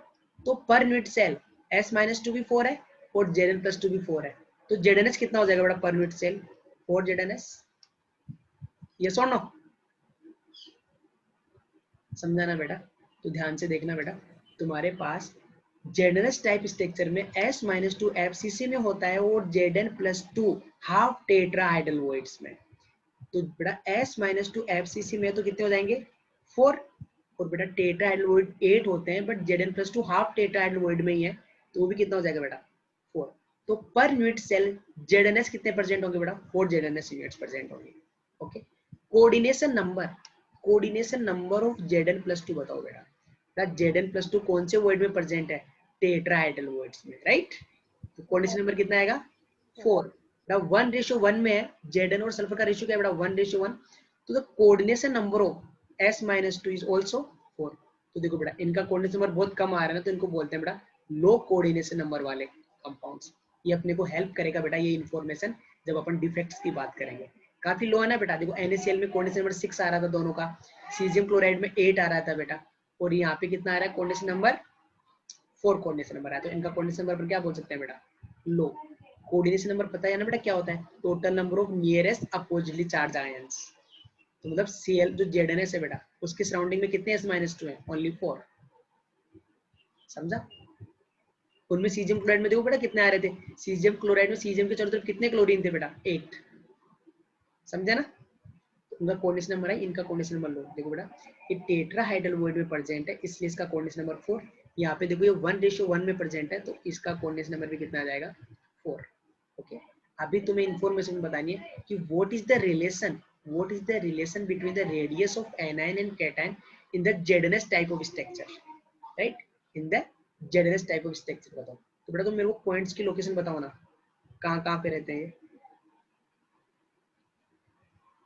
तो per unit cell S minus 2 भी 4 है और Zn प्लस 2 भी 4 है। तो ZnS कितना हो जाएगा बेटा per unit cell 4 ZnS। Yes और नो? समझाना बेटा, तो ध्यान से देखना बेटा, तुम्हारे पास ZnS टाइप स्ट्रक्चर में S माइनस 2 FCC में होता है और Zn प्लस 2 हाफ टेट्राहाइड्रोवोइड्स में। तो बेटा S माइनस 2 FCC में तो कितने हो जाएंगे 4 और बेटा टेट्राहाइड्रोवोइड 8 होते हैं, बट Zn प्लस 2 हाफ टेट्राहाइड्रोवोइड में ही है, तो वो भी कितना हो जाएगा बेटा 4। तो पर यूनिट सेल ZnS कितने परसेंट होंगे बेटा 4 ZnS यूनिट्स परसेंट होंगे। Okay, coordination number of Zn plus 2 बताओ बेटा। Zn प्लस 2 कौन से वर्ड में प्रेजेंट है टेट्राहाइड्रोवोइड्स में, राइट। तो कोऑर्डिनेशन नंबर कितना आएगा 4। 1:1 में है, Zn और सल्फर का रेशियो क्या है बेटा 1:1। तो the coordination number of S minus 2 is also 4। तो देखो बेटा इनका कोऑर्डिनेशन नंबर बहुत कम आ रहा है ना, तो इनको बोलते हैं बेटा लो कोऑर्डिनेशन नंबर वाले कंपाउंड्स। ये अपने को हेल्प करेगा बेटा ये इन्फॉर्मेशन जब अपन डिफेक्ट्स की बात करेंगे। काफी लो है ना बेटा, देखो NaCl में कोऑर्डिनेशन नंबर 6 आ रहा था दोनों का, सीजियम क्लोराइड में 8 आ रहा था बेटा, और यहाँ पे कितना आ रहा है कोऑर्डिनेशन नंबर 4 कोऑर्डिनेशन नंबर है। तो इनका कोऑर्डिनेशन नंबर क्या बोल सकते हैं बेटा लो। कोऑर्डिनेशन नंबर पता है ना बेटा क्या होता है, total number of nearest oppositely charge ions. तो मतलब Cl जो ZnS है बेटा उसके सराउंडिंग में कितने S-2 है ओनली 4। समझा? उनमें सीजियम क्लोराइड में देखो बेटा कितने आ रहे थे, सीजियम क्लोराइड में सीजियम के चारों तरफ कितने क्लोरीन थे बेटा 8। समझा ना? उनका कोऑर्डिनेशन नंबर है, इनका कोऑर्डिनेशन नंबर लो। देखो बेटा ये टेट्राहाइड्रोवोइड में प्रेजेंट है इसलिए इसका कोऑर्डिनेशन नंबर 4। यहाँ पे देखो ये 1:1 में प्रेजेंट है तो इसका कोऑर्डिनेशन नंबर भी कितना आ जाएगा 4। ओके, अभी तुम्हें इंफॉर्मेशन बतानी है कि what is the relation between the radius of anion and cation in the ZnS type of structure, right. In the ZnS type of structure बताओ। तो बेटा तुम मेरे को पॉइंट्स की लोकेशन बताओ ना, कहाँ पे रहते हैं,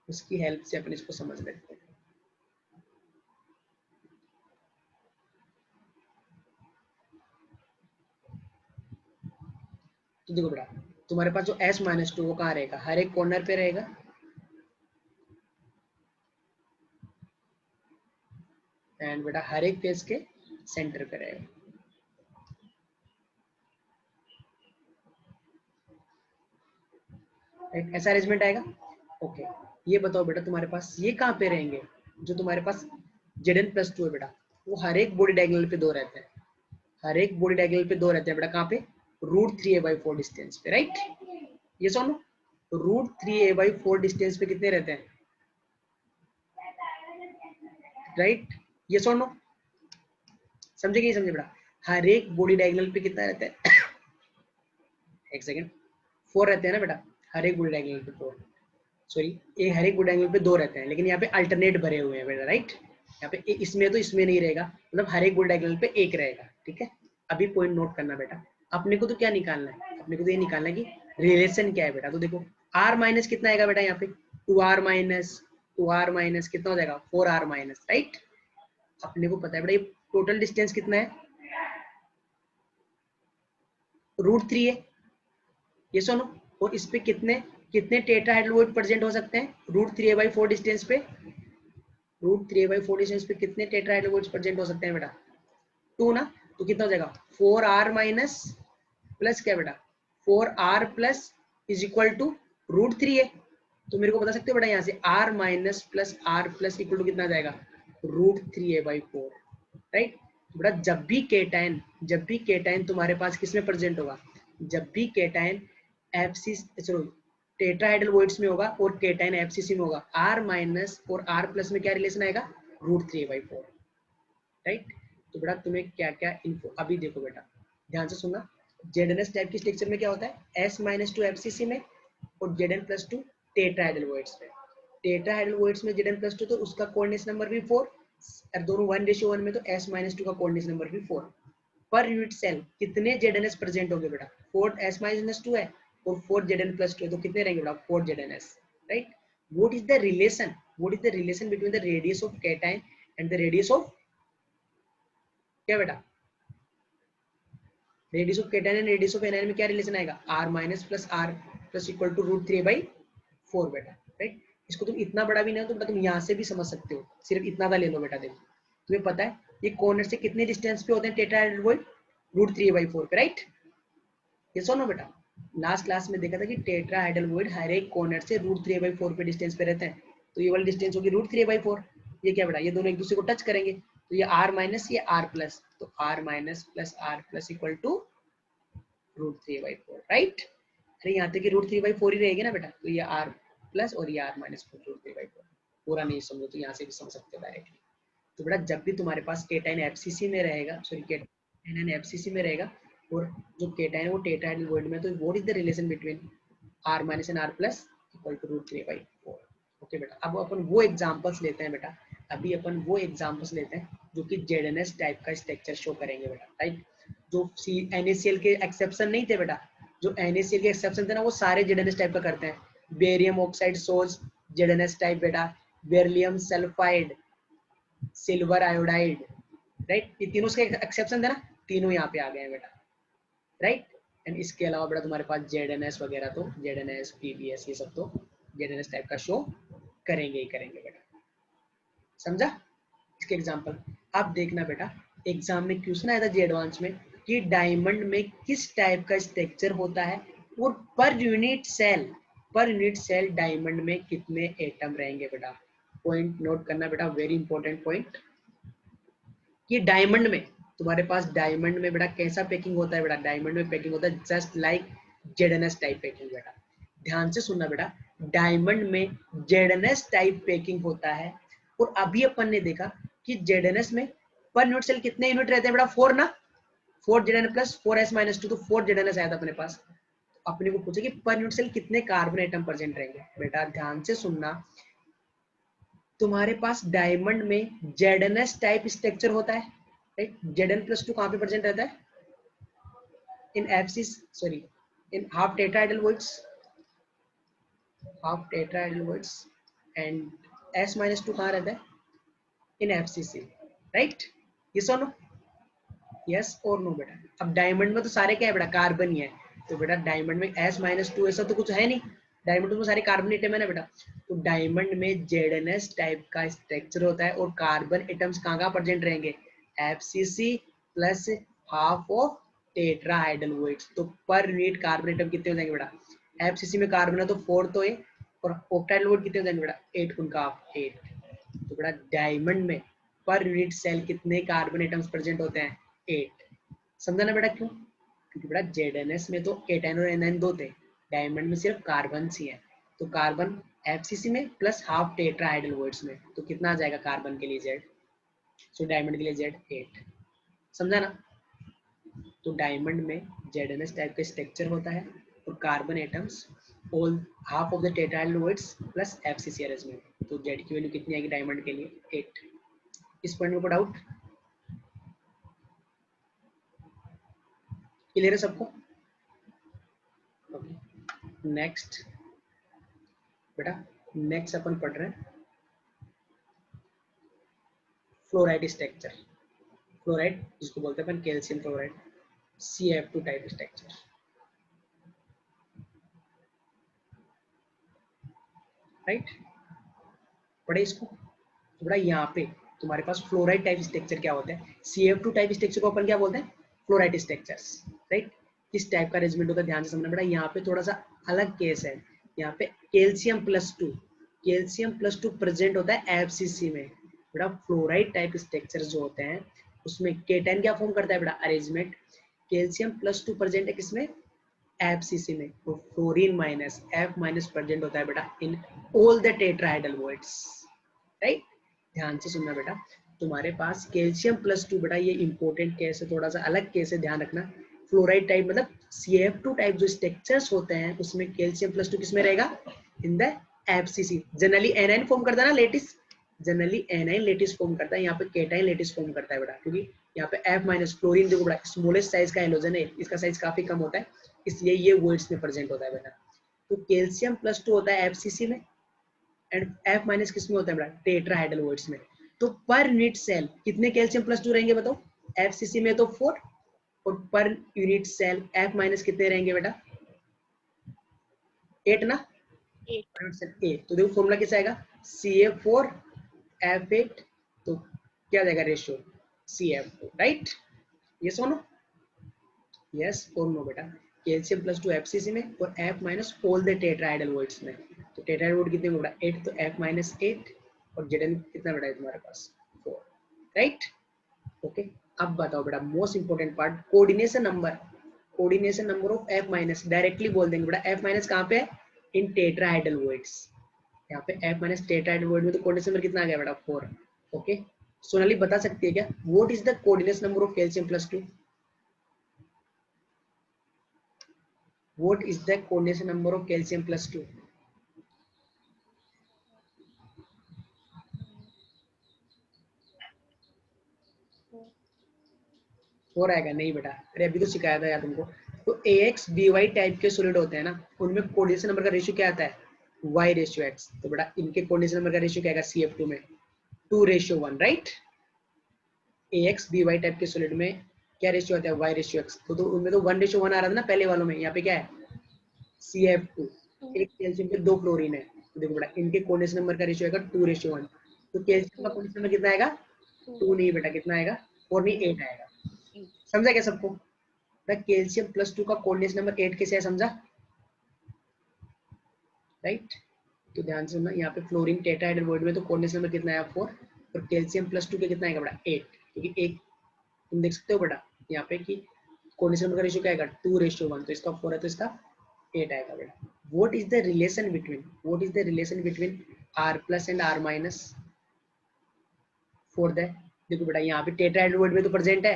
उसकी हेल्प से अपन इसको समझ लेते हैं। तो देखो बेटा तुम्हारे पास जो S-2 वो कहाँ रहेगा, हर एक कॉर्नर पे रहेगा, एंड बेटा हर एक फेस के सेंटर पे रहेगा। ऐसा अरेंजमेंट आएगा। ओके, ये बताओ बेटा तुम्हारे पास ये कहाँ पे रहेंगे, जो तुम्हारे पास Zn+2 है बेटा वो हर एक बॉडी डायगोनल पे 2 रहते हैं, हर एक बॉडी डायगोनल पे 2 रहते हैं बेटा, कहाँ पे √3a/4 डिस्टेंस पे, राइट। ये सुनो √3a/4 डिस्टेंस पे कितने रहते हैं, राइट। ये सुनो समझे कि नहीं समझे बेटा, हर एक बॉडी डायगोनल पे कितना रहता है एक सेकंड 4 रहते हैं ना बेटा, हर एक बॉडी डायगोनल पे 4, सॉरी ये हर एक बॉडी डायगोनल पे 2 रहते हैं, लेकिन यहाँ पे अल्टरनेट भरे हुए हैं बेटा, राइट। यहाँ पे इसमें तो इसमें नहीं रहेगा, मतलब हर एक बॉडी डायगोनल पे 1 रहेगा, ठीक है। अभी पॉइंट नोट करना बेटा, अपने को तो क्या निकालना है, अपने को तो ये निकालना है कि रिलेशन क्या है बेटा। तो देखो r माइनस कितना आएगा बेटा, यहाँ पे 2r माइनस कितना हो जाएगा 4r माइनस, राइट। अपने को पता है बेटा ये टोटल डिस्टेंस कितना है √3 है, ये सुनो। और इस पे कितने कितने टेट्राहाइड्रोवोइड प्रेजेंट हो सकते हैं √3a/4 डिस्टेंस पे, √3a/4 डिस्टेंस पे कितने टेट्राहाइड्रोवोइड्स प्रेजेंट हो सकते हैं बेटा 2 ना। तो कितना हो जाएगा 4r माइनस प्लस क्या बेटा 4r plus is equal to √3 है। तो मेरे को बता सकते हो बेटा यहाँ से r minus plus r plus equal to कितना आ जाएगा √3a/4, राइट। बेटा जब भी केटाइन तुम्हारे पास किसमें प्रेजेंट होगा, जब भी केटाइन टेट्राहाइड्रोवोइड्स में होगा और केटाइन FCC में होगा, r माइनस और r प्लस में क्या रिलेशन आएगा √3a/4, राइट। तो बेटा तुम्हें क्या क्या इन्फो अभी देखो बेटा ध्यान से सुनना, ZnS टाइप की स्ट्रक्चर में क्या होता है S-2 FCC में और Zn+2 टेट्राहाइड्रोवोइड्स में। टेट्राहाइड्रोवोइड्स में Zn+2 तो उसका कोऑर्डिनेशन नंबर भी 4, और दोनों 1:1 में तो S-2 का कोऑर्डिनेशन नंबर भी 4। पर यूनिट सेल कितने ZnS प्रेजेंट होंगे बेटा 4 S-2 है और 4 Zn+2 है, तो कितने रहेंगे बेटा 4 ZnS, right. What is the relation between the radius of cation and the radius of क्या बेटा, radius of cation and radius of anion में क्या रिलेशन आएगा r minus plus r plus equal to √3a/4 बेटा, राइट। इसको तुम इतना बड़ा भी नहीं हो तो बेटा तुम यहाँ से भी समझ सकते हो, सिर्फ इतना सा ले लो बेटा। देखो तुम्हें पता है ये कॉर्नर से कितने डिस्टेंस पे होते हैं टेट्राहेड्रल, √3/4 पे, राइट? ये सुनो बेटा, लास्ट क्लास में देखा था कि टेट्राहेड्रल हर एक कॉर्नर से √3/4 पे डिस्टेंस पे रहते हैं। तो ये वाली डिस्टेंस होगी √3/4। ये क्या बेटा, ये दोनों एक दूसरे को टच करेंगे, तो ये r माइनस ये r प्लस, तो r minus plus r plus equal to √3/4, right? अरे यहाँ तक कि √3/4 ही रहेगी ना बेटा, तो ये r प्लस और ये r माइनस √3/4। पूरा नहीं समझो तो यहाँ से भी समझ सकते हो डायरेक्टली। तो बेटा जब भी तुम्हारे पास केटाइन एफसीसी में रहेगा, सॉरी केटाइन एफसीसी में रहेगा और जो केटाइन वो टेट्राहेड्रल वर्ड में, तो what is the relation between r minus and r plus equal to √3/4। Okay बेटा, अब अपन वो एग्जांपल्स लेते हैं बेटा, अभी अपन वो एग्जांपल्स लेते हैं जो कि जेडएनएस टाइप का स्ट्रक्चर शो करेंगे बेटा, राइट? जो NaCl के एक्सेप्शन नहीं थे बेटा, जो NaCl के एक्सेप्शन थे ना वो सारे जेडएनएस टाइप का करते हैं। बेरियम ऑक्साइड सोज जेडएनएस टाइप बेटा, beryllium sulphide, silver iodide, right? ये तीनों उसके एक्सेप्शन थे ना, तीनों यहाँ पे आ गए हैं बेटा, राइट? एंड इसके अलावा बेटा तुम्हारे पास जेडएनएस वगैरह, तो जेडएनएस पीबीएस ये सब तो जेडएनएस टाइप का शो करेंगे ही करेंगे बेटा, समझा? इसके एग्जांपल आप देखना बेटा, एग्जाम में क्वेश्चन आया था जी एडवांस में कि डायमंड में किस टाइप का स्ट्रक्चर होता है और पर यूनिट सेल डायमंड में कितने एटम रहेंगे बेटा। पॉइंट नोट करना बेटा, वेरी इंपॉर्टेंट पॉइंट, कि डायमंड में तुम्हारे पास डायमंड में बेटा कैसा पैकिंग होता है बेटा, डायमंड में पैकिंग होता है जस्ट लाइक जेडएनएस टाइप पैकिंग बेटा। ध्यान से सुनना बेटा, डायमंड में जेडएनएस टाइप पैकिंग होता है और अभी अपन ने देखा कि जेडएनएस में पर यूनिट सेल कितने यूनिट रहते हैं बेटा, 4 ना, 4 जेडएनएस प्लस 4s माइनस 2, तो 4 जेडएनएस आया था अपने पास। अपने को पूछा कि पर यूनिट सेल कितने कार्बन एटम प्रेजेंट रहेंगे बेटा। ध्यान से सुनना, तुम्हारे पास डायमंड में जेडएनएस टाइप स्ट्रक्चर होता है, राइट? Zn+2 कहाँ पे प्रेजेंट रहता है, in FCCs, sorry in half tetrahedral voids, and s-2 कहाँ रहता है, इन एफसीसी, राइट? ये सुनो, यस और नो बेटा। अब डायमंड में तो सारे क्या है बेटा, कार्बन ही है, तो बेटा डायमंड में s-2 ऐसा तो कुछ है नहीं, डायमंड में सारे कार्बन एटम है ना बेटा। तो डायमंड में जेडएनएस टाइप का स्ट्रक्चर होता है और कार्बन एटम्स कहाँ प्रेजेंट रहेंगे, FCC plus half of tetrahedral voids. तो पर यूनिट कार्बन एटम कितने हो जाएंगे बेटा, एफसीसी में कार्बन है तो 4 तो है, और ऑक्टाइडल वॉइड कितने हो जाएंगे बेटा, 8 उनका 8। तो बेटा डायमंड में पर यूनिट सेल कितने कार्बन एटम्स प्रेजेंट होते हैं, 8। समझा ना बेटा क्यों, क्योंकि बेटा जेडएनएस में तो केटाइन और एनाइन दो थे, डायमंड में सिर्फ कार्बन ही है। तो कार्बन एफसीसी में प्लस हाफ टेट्राहेड्रल वॉइड्स में, तो कितना आ जाएगा कार्बन के लिए Z, सो डायमंड के लिए Z 8। समझा ना? तो डायमंड में जेडएनएस टाइप का स्ट्रक्चर होता है और carbon atoms all half of the tetrahedral voids plus FCC arrangement, तो Z की वैल्यू कितनी आएगी डायमंड के लिए, 8। इस पॉइंट में कोई डाउट, क्लियर है सबको? ओके नेक्स्ट बेटा, नेक्स्ट अपन पढ़ रहे हैं फ्लोराइड स्ट्रक्चर। फ्लोराइड जिसको बोलते हैं अपन calcium chloride, CF2 type structure, right? पढ़े इसको। तो बेटा यहाँ पे तुम्हारे पास फ्लोराइड टाइप स्ट्रक्चर क्या होता है, CF2 टाइप स्ट्रक्चर को अपन क्या बोलते हैं, फ्लोराइड स्ट्रक्चर्स, राइट? किस टाइप का अरेंजमेंट होता है ध्यान से समझना बेटा। यहाँ पे थोड़ा सा अलग केस है, यहाँ पे कैल्शियम+2 प्रेजेंट होता है एफसीसी में बेटा। फ्लोराइड टाइप स्ट्रक्चर जो होते हैं उसमें केटाइन क्या फॉर्म करता है बेटा, अरेंजमेंट कैल्शियम+2 प्रेजेंट है किसमें, एफसीसी में, तो fluorine minus F minus present होता है बेटा in all the tetrahedral voids, right? ध्यान से सुनना बेटा, तुम्हारे पास कैल्शियम+2 बेटा, ये इंपॉर्टेंट केस है, थोड़ा सा अलग केस है, ध्यान रखना। फ्लोराइड टाइप मतलब CF2 टाइप जो स्ट्रक्चर्स होते हैं उसमें कैल्शियम+2 किसमें रहेगा, in the FCC. Generally anion form करता है ना, lattice, generally anion lattice form करता है, यहाँ पे केटाइन लेटिस फॉर्म करता है बेटा, क्योंकि यहाँ पे F माइनस फ्लोरीन देखो बेटा स्मॉलेस्ट साइज का हेलोजन है, इसका साइज काफी कम होता है, इसलिए ये वॉइड्स में प्रेजेंट होता है बेटा। तो कैल्शियम+2 होता है एफसीसी में एंड F माइनस किस में होता है बेटा, टेट्राहेड्रल वॉइड्स में। तो पर यूनिट सेल कितने कैल्शियम+2 रहेंगे बताओ, एफसीसी में तो 4, और पर यूनिट सेल F माइनस कितने रहेंगे बेटा, 8 ना, 8 तो देखो फॉर्मूला कैसा आएगा CF4F8 तो क्या जाएगा रेशियो CF2 राइट ये सोनो यस और नो बेटा कैल्शियम प्लस 2 FCC में और F minus all the tetrahedral voids में तो टेट्राहेड्रल वॉइड कितने होगा 8 तो F माइनस 8 और Zn कितना बेटा है तुम्हारे पास 4 राइट ओके अब बताओ बेटा most important part coordination number of F minus directly बोल देंगे बेटा F माइनस कहाँ पे है इन टेट्राहेड्रल वॉइड्स यहाँ पे F माइनस टेट्राहेड्रल वॉइड में तो कोऑर्डिनेशन नंबर कितना आ गया बेटा 4 ओके सोनाली बता सकती है क्या what is the coordination number of calcium plus 2 What is the coordination number of calcium plus 2? 4 आएगा नहीं बेटा अरे अभी तो सिखाया था यार तुमको तो AX BY टाइप के सॉलिड होते हैं ना उनमें कोऑर्डिनेशन नंबर का रेशियो क्या आता है Y रेशियो X तो बेटा इनके कोऑर्डिनेशन नंबर का रेशियो क्या आएगा CF2 में 2:1 राइट AX BY टाइप के सॉलिड में क्या रेशियो आता है Y रेशियो X तो उनमें तो 1:1 आ रहा था ना पहले वालों में यहाँ पे क्या है CF2 एक कैल्शियम पे 2 क्लोरीन है तो देखो बेटा इनके कोऑर्डिनेशन नंबर का रेशियो आएगा 2:1 तो कैल्शियम का कोऑर्डिनेशन नंबर कितना आएगा 2 नहीं बेटा कितना आएगा 4 नहीं 8 आएगा समझा क्या सबको कैल्शियम प्लस 2 का कोऑर्डिनेशन नंबर 8 कैसे है समझा राइट तो ध्यान से सुनना यहाँ पे फ्लोरीन टेट्राहेड्रल वॉइड में तो कोऑर्डिनेशन नंबर कितना है 4 और कैल्शियम प्लस 2 के कितना आएगा बेटा 8 क्योंकि एक तुम देख सकते हो बेटा यहाँ पे कि कोऑर्डिनेशन नंबर का रेशियो क्या आएगा 2:1 तो इसका 4 है तो इसका 8 आएगा बेटा what is the relation between R plus and R minus for the देखो बेटा यहाँ पे टेट्राहेड्रल वॉइड में तो प्रेजेंट है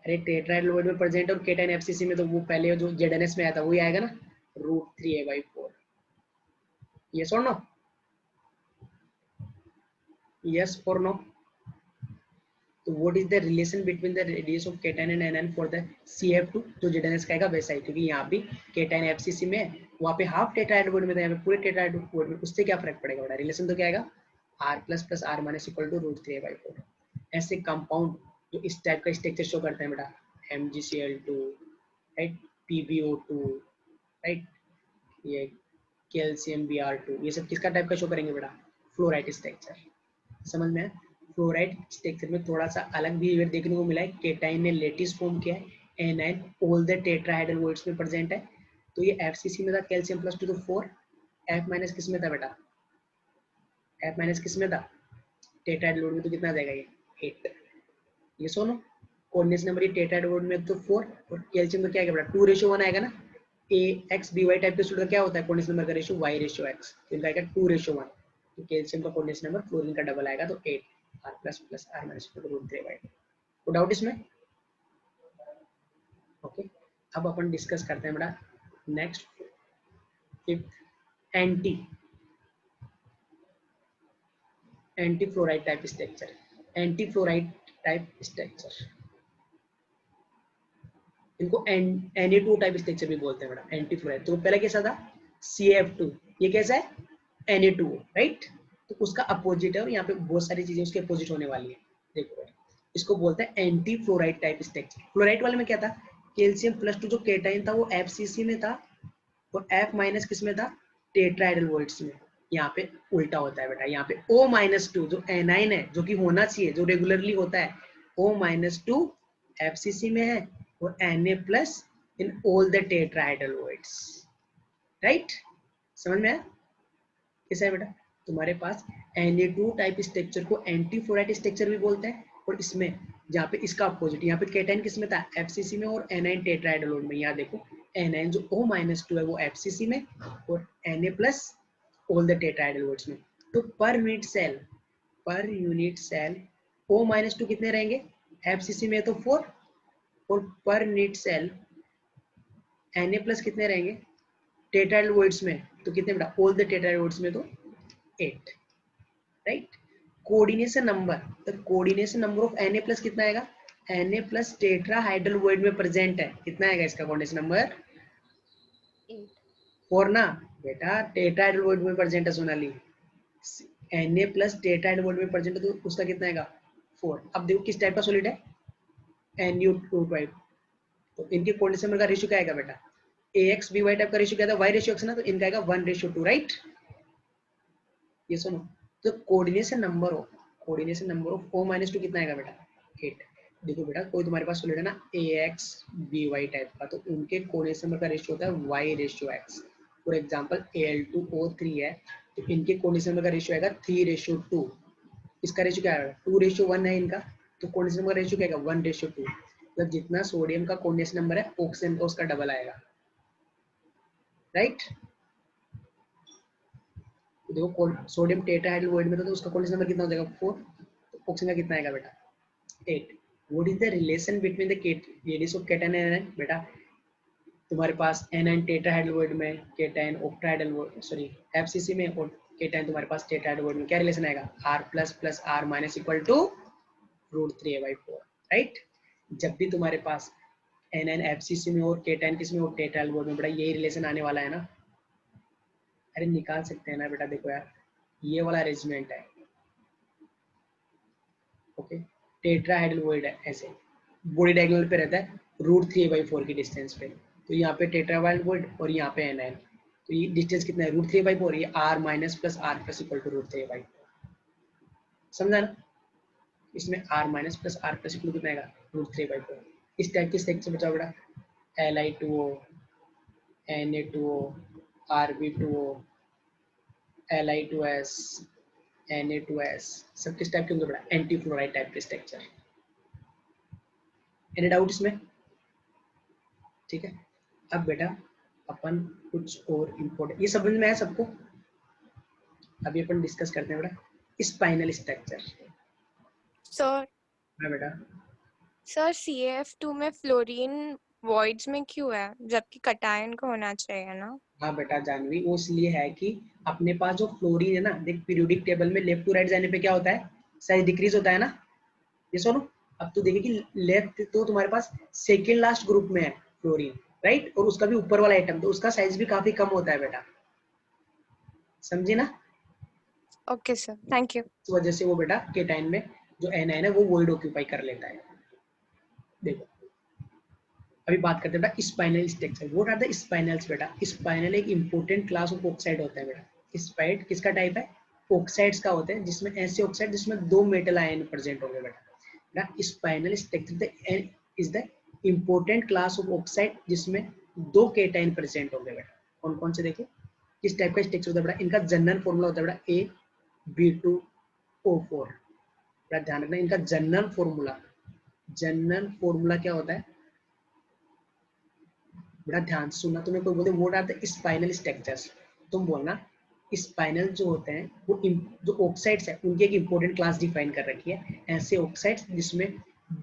अरे टेट्राहेड्रल वॉइड में प्रेजेंट है और केटाइन FCC में तो वो पहले जो ZnS में आया था वही आएगा ना √3a/4 yes or no yes or no तो what is the relation between the radius of cation and anion for the CF2 जो ZnS का आएगा वैसा ही क्योंकि यहाँ भी केटाइन FCC में वहाँ पे हाफ टेट्राहेड्रल वॉइड में था यहाँ पे पूरे टेट्राहेड्रल वॉइड में उससे क्या फर्क पड़ेगा बेटा रिलेशन तो क्या आएगा R plus plus R minus equal to √3a/4 ऐसे कंपाउंड जो इस टाइप का स्ट्रक्चर शो करते हैं बेटा MgCl2 राइट PbO2 राइट ये कैल्शियम Br2 ये सब किसका टाइप का शो करेंगे बेटा फ्लोराइड स्ट्रक्चर समझ में फ्लोराइड स्ट्रक्चर में थोड़ा सा अलग बिहेवियर देखने को मिला है केटाइन ने लेटिस फॉर्म किया है A9 all the tetrahedral voids में प्रेजेंट है तो ये FCC में था कैल्शियम प्लस 2 तो 4 F माइनस किस में था बेटा F माइनस किस में था टेट्राहेड्रल वॉइड में तो कितना आ जाएगा ये 8 ये सुनो कोऑर्डिनेशन नंबर ये टेट्राहेड्रल वॉइड में तो 4 और कैल्शियम में क्या आएगा बेटा 2:1 आएगा ना AX BY टाइप के स्टूडेंट का क्या होता है कोऑर्डिनेशन नंबर का रेशियो Y रेशियो X तो इनका आएगा 2:1 तो कैल्शियम का कोऑर्डिनेशन नंबर फ्लोरीन का डबल आएगा तो 8 R plus plus R minus √3/4 तो डाउट इसमें ओके अब अपन डिस्कस करते हैं बेटा next fifth anti fluoride type structure इनको Na2 टाइप स्ट्रक्चर भी बोलते हैं बेटा एंटी फ्लोराइड तो पहले कैसा था CF2 ये कैसा है Na2 राइट तो उसका अपोजिट है और यहाँ पे बहुत सारी चीजें उसके अपोजिट होने वाली है देखो इसको बोलते हैं anti fluoride type structure fluoride वाले में क्या था कैल्शियम प्लस 2 जो केटाइन था वो FCC में था और F माइनस किस में था टेट्राहेड्रल वॉइड्स में यहाँ पे उल्टा होता है बेटा यहाँ पे O-2 जो एनाइन है जो कि होना चाहिए जो रेगुलरली होता है O-2 FCC में है और Na plus in all the tetrahedral voids right समझ में आया कैसा है बेटा तुम्हारे पास Na2 टाइप स्ट्रक्चर को एंटी फ्लोराइड स्ट्रक्चर भी बोलते हैं और इसमें जहाँ पे इसका अपोजिट यहाँ पे केटाइन किस में था FCC में और एनाइन टेट्राहेड्रल वॉइड में यहाँ देखो एनाइन जो O-2 है वो FCC में और Na plus all the tetrahedral voids में तो पर यूनिट सेल O-2 कितने रहेंगे FCC में तो 4 और पर यूनिट सेल Na प्लस कितने रहेंगे टेट्राहेड्रल वॉइड्स में तो कितने बेटा ऑल द टेट्राहेड्रल वॉइड्स में तो 8 right coordination number of Na plus कितना आएगा Na प्लस टेट्राहाइड्रल वॉइड में प्रेजेंट है कितना आएगा इसका कोऑर्डिनेशन नंबर 4 ना बेटा टेट्राहाइड्रल वॉइड में प्रेजेंट है Sonali Na plus tetrahedral void में प्रेजेंट है तो उसका कितना आएगा 4 अब देखो किस टाइप का सॉलिड है Nu2 टाइप तो इनके कोऑर्डिनेशन नंबर का रेशियो क्या आएगा बेटा AX BY टाइप का रेशियो क्या था Y रेशियो X ना तो इनका आएगा 1:2 राइट ये सुनो, तो कोऑर्डिनेशन नंबर ऑफ O-2 कितना आएगा बेटा 8। देखो बेटा कोई तुम्हारे पास सॉलिड है ना AX BY टाइप का, तो उनके कोऑर्डिनेशन नंबर का रेशियो होता है Y/X। फॉर एग्जांपल Al2O3 है, तो इनके कोऑर्डिनेशन नंबर का रेशियो आएगा 3/2। इसका रेशियो क्या है 2/1 है इनका, तो कोऑर्डिनेशन नंबर का रेशियो क्या आएगा 1/2। मतलब जितना सोडियम का कोऑर्डिनेशन नंबर है ऑक्सीजन का उसका डबल आएगा, राइट। तो देखो सोडियम टेट्राहाइड्रोलाइड में तो उसका कोऑर्डिनेशन नंबर कितना हो जाएगा 4, तो ऑक्सीजन का कितना आएगा बेटा 8। What is the relation between the radius of cation and anion? बेटा तुम्हारे पास एनायन टेट्राहाइड्रोलाइड में, केटायन ऑक्टाहाइड्रोलाइड सॉरी एफसीसी में, और केटायन तुम्हारे पास टेट्राहाइड्रोलाइड में, क्या रिलेशन आएगा R++ R- equal to √3a/4, right. जब भी तुम्हारे पास एनायन एफसीसी में और केटायन किसमें और टेट्राहाइड्रोलाइड में, बेटा यही रिलेशन आने वाला है ना। अरे निकाल सकते हैं ना बेटा, देखो यार ये वाला अरेंजमेंट है, ओके। टेट्राहाइड्रोलाइड है ऐसे बॉडी डायगोनल पे रहता है √3a/4 की डिस्टेंस पे, तो यहाँ पे टेट्राहाइड्रोलाइड और यहाँ पे एनायन, तो ये डिस्टेंस कितना है √3a/4, ये R- इक्वल टू √3a/4, समझा ना। इसमें R- इक्वल कितना आएगा √3/4। इस टाइप के स्टेक से बचाओ बेटा Li2O, Na2O, Rb2O, Li2S, Na2S, सब किस टाइप के होंगे बेटा एंटी फ्लोराइड टाइप के स्ट्रक्चर। एनी डाउट इसमें? ठीक है, अब बेटा अपन कुछ और इम्पोर्टेंट, ये समझ में आया सबको? अभी अपन डिस्कस करते हैं बेटा स्पाइनल स्ट्रक्चर। सर हाँ बेटा, सर CF2 में फ्लोरीन वॉइड्स में क्यों है जबकि कटायन को होना चाहिए ना? हाँ बेटा जानवी, वो इसलिए है कि अपने पास जो फ्लोरीन है ना, देख पीरियोडिक टेबल में लेफ्ट टू राइट जाने पे क्या होता है साइज डिक्रीज होता है ना, ये सुनो। अब तो देखिए कि लेफ्ट तो तुम्हारे पास सेकेंड लास्ट ग्रुप में है फ्लोरीन, राइट, और उसका भी ऊपर वाला आइटम, तो उसका साइज भी काफी कम होता है बेटा, समझे ना। Okay sir, thank you. इस वजह से वो बेटा केटाइन में जो एनायन है वो वॉइड ऑक्यूपाई कर लेता है। देखो अभी बात करते हैं बेटा spinel structure. What are the spinels? बेटा स्पाइनल एक इंपॉर्टेंट क्लास ऑफ ऑक्साइड होता है बेटा। स्पाइड किसका टाइप है? ऑक्साइड्स का होता है, जिसमें ऐसे ऑक्साइड जिसमें दो मेटल आयन प्रेजेंट होंगे बेटा। Spinel structure is the important class of oxide जिसमें दो केटाइन प्रेजेंट होंगे बेटा। कौन कौन से देखे किस टाइप का स्ट्रक्चर होता है बेटा? इनका जनरल फॉर्मूला होता है बेटा A B2O4। बेटा ध्यान रखना इनका जनरल फॉर्मूला क्या होता है बेटा, ध्यान से सुनना। तुम्हें कोई बोलते what are the spinel structures, तुम बोलना स्पाइनल जो होते हैं वो जो ऑक्साइड्स है उनकी एक इंपॉर्टेंट क्लास डिफाइन कर रखी है, ऐसे ऑक्साइड्स जिसमें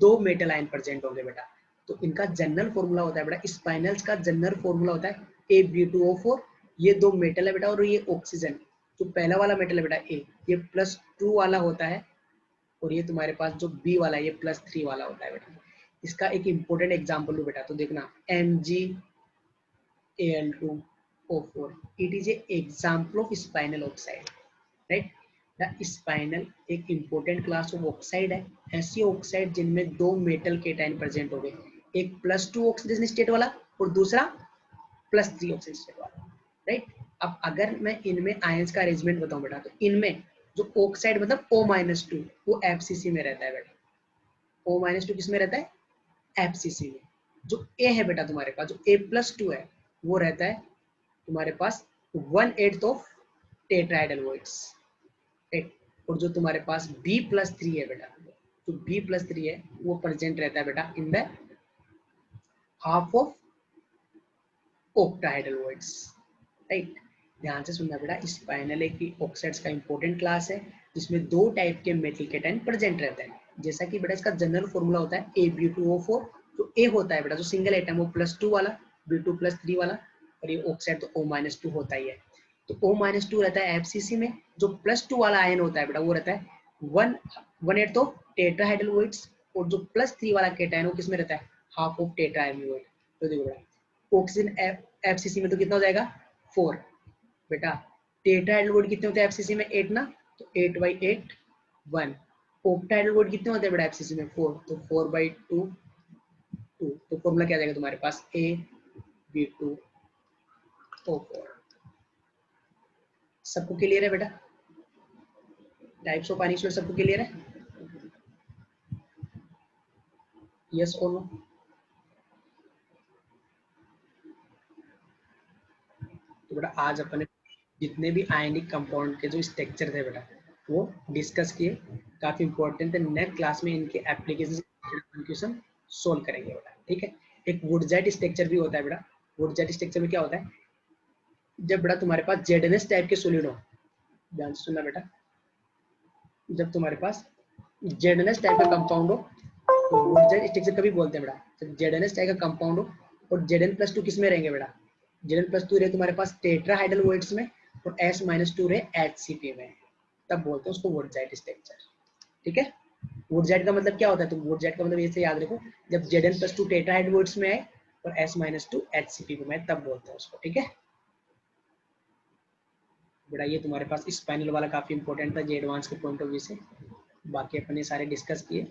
दो मेटल आयन प्रेजेंट होंगे बेटा। तो इनका जनरल फॉर्मूला होता है बेटा, स्पाइनल्स का जनरल फॉर्मूला होता है A B2O4। ये दो मेटल है बेटा और ये ऑक्सीजन, जो पहला वाला मेटल है बेटा A, ये +2 वाला होता है, और ये तुम्हारे पास जो B वाला है ये +3 वाला होता है बेटा। इसका एक इंपॉर्टेंट एग्जाम्पल लू बेटा, तो देखना MgAl2O4, it is a example of spinal oxide, right? The spinal एक important class of oxide है, ऐसी ऑक्साइड जिनमें दो मेटल केटाइन प्रेजेंट हो गए, एक +2 ऑक्सीडेशन स्टेट वाला और दूसरा +3 ऑक्सीडेशन स्टेट वाला, राइट। अब अगर मैं इनमें आयंस का अरेंजमेंट बताऊं बेटा, तो इनमें जो ऑक्साइड मतलब O-2 वो FCC में रहता है बेटा। O-2 किस में रहता है? FCC में। जो A है बेटा तुम्हारे पास, जो A+2 है वो रहता है तुम्हारे पास 1/8 ऑफ टेट्राहाइड्रोलाइड्स, राइट। और जो तुम्हारे पास B+3 है बेटा, जो B+3 है वो प्रेजेंट रहता है बेटा in the half of octahedral voids, right. ध्यान से सुनना बेटा, स्पाइनल एक ऑक्साइड्स का इंपॉर्टेंट क्लास है जिसमें दो टाइप के मेटल केटाइन प्रेजेंट रहते हैं। जैसा कि बेटा इसका जनरल फॉर्मूला होता है A B2O4, जो A होता है बेटा जो सिंगल एटम वो +2 वाला, B2+3 वाला, और ये ऑक्साइड तो O-2 होता ही है। तो O-2 रहता है FCC में, जो +2 वाला आयन होता है बेटा वो रहता है 1/8 ऑफ टेट्राहाइड्रोलाइड्स, और जो +3 वाला केटाइन वो किसमें रहता है? Half of tetrahedral void. तो देखो बेटा ऑक्सीजन FCC में तो कितना हो जाएगा 4 बेटा। टेट्राहाइड्रोलाइड कितने होते हैं FCC में? 8 ना, तो 8/8 1। ऑक्टाहाइड्रोलाइड कितने होते हैं बेटा FCC में? 4, तो 4/2 2। तो फॉर्मूला क्या आ जाएगा तुम्हारे पास? A B2O4। सबको क्लियर है बेटा? टाइप्स ऑफ आयनिक सॉल्यूट सबको क्लियर है? यस और नो? तो बेटा आज अपन जितने भी आयनिक कंपाउंड के जो स्ट्रक्चर थे बेटा वो डिस्कस किए, काफी इंपॉर्टेंट है। नेक्स्ट क्लास में इनके एप्लीकेशन क्वेश्चन सोल्व करेंगे बेटा, ठीक है। एक वुडजेट स्ट्रक्चर भी होता है बेटा। वुडजेट स्ट्रक्चर में क्या होता है, जब बेटा तुम्हारे पास जेडएनएस टाइप के सॉलिड हो, ध्यान से सुनना बेटा, जब तुम्हारे पास जेडएनएस टाइप का कंपाउंड हो तो वुडजेट स्ट्रक्चर कभी बोलते हैं बेटा, जब जेडएनएस टाइप का कंपाउंड हो और Zn+2 किस में रहेंगे बेटा, Zn+2 रहे तुम्हारे पास टेट्राहाइड्रल वॉइड्स में और S-2 रहे HCP में, तब बोलते हैं उसको वुडजेट स्ट्रक्चर, ठीक है। वुडजेट का मतलब क्या होता है, तो वुडजेट का मतलब ऐसे याद रखो, जब Zn+2 टेट्राहाइड्रल वॉइड्स में आए और S-2 HCP में आए तब बोलते हैं उसको, ठीक है बेटा। ये तुम्हारे पास स्पाइनल वाला काफी इंपॉर्टेंट था जे एडवांस के पॉइंट ऑफ व्यू से। बाकी अपने सारे डिस्कस किए।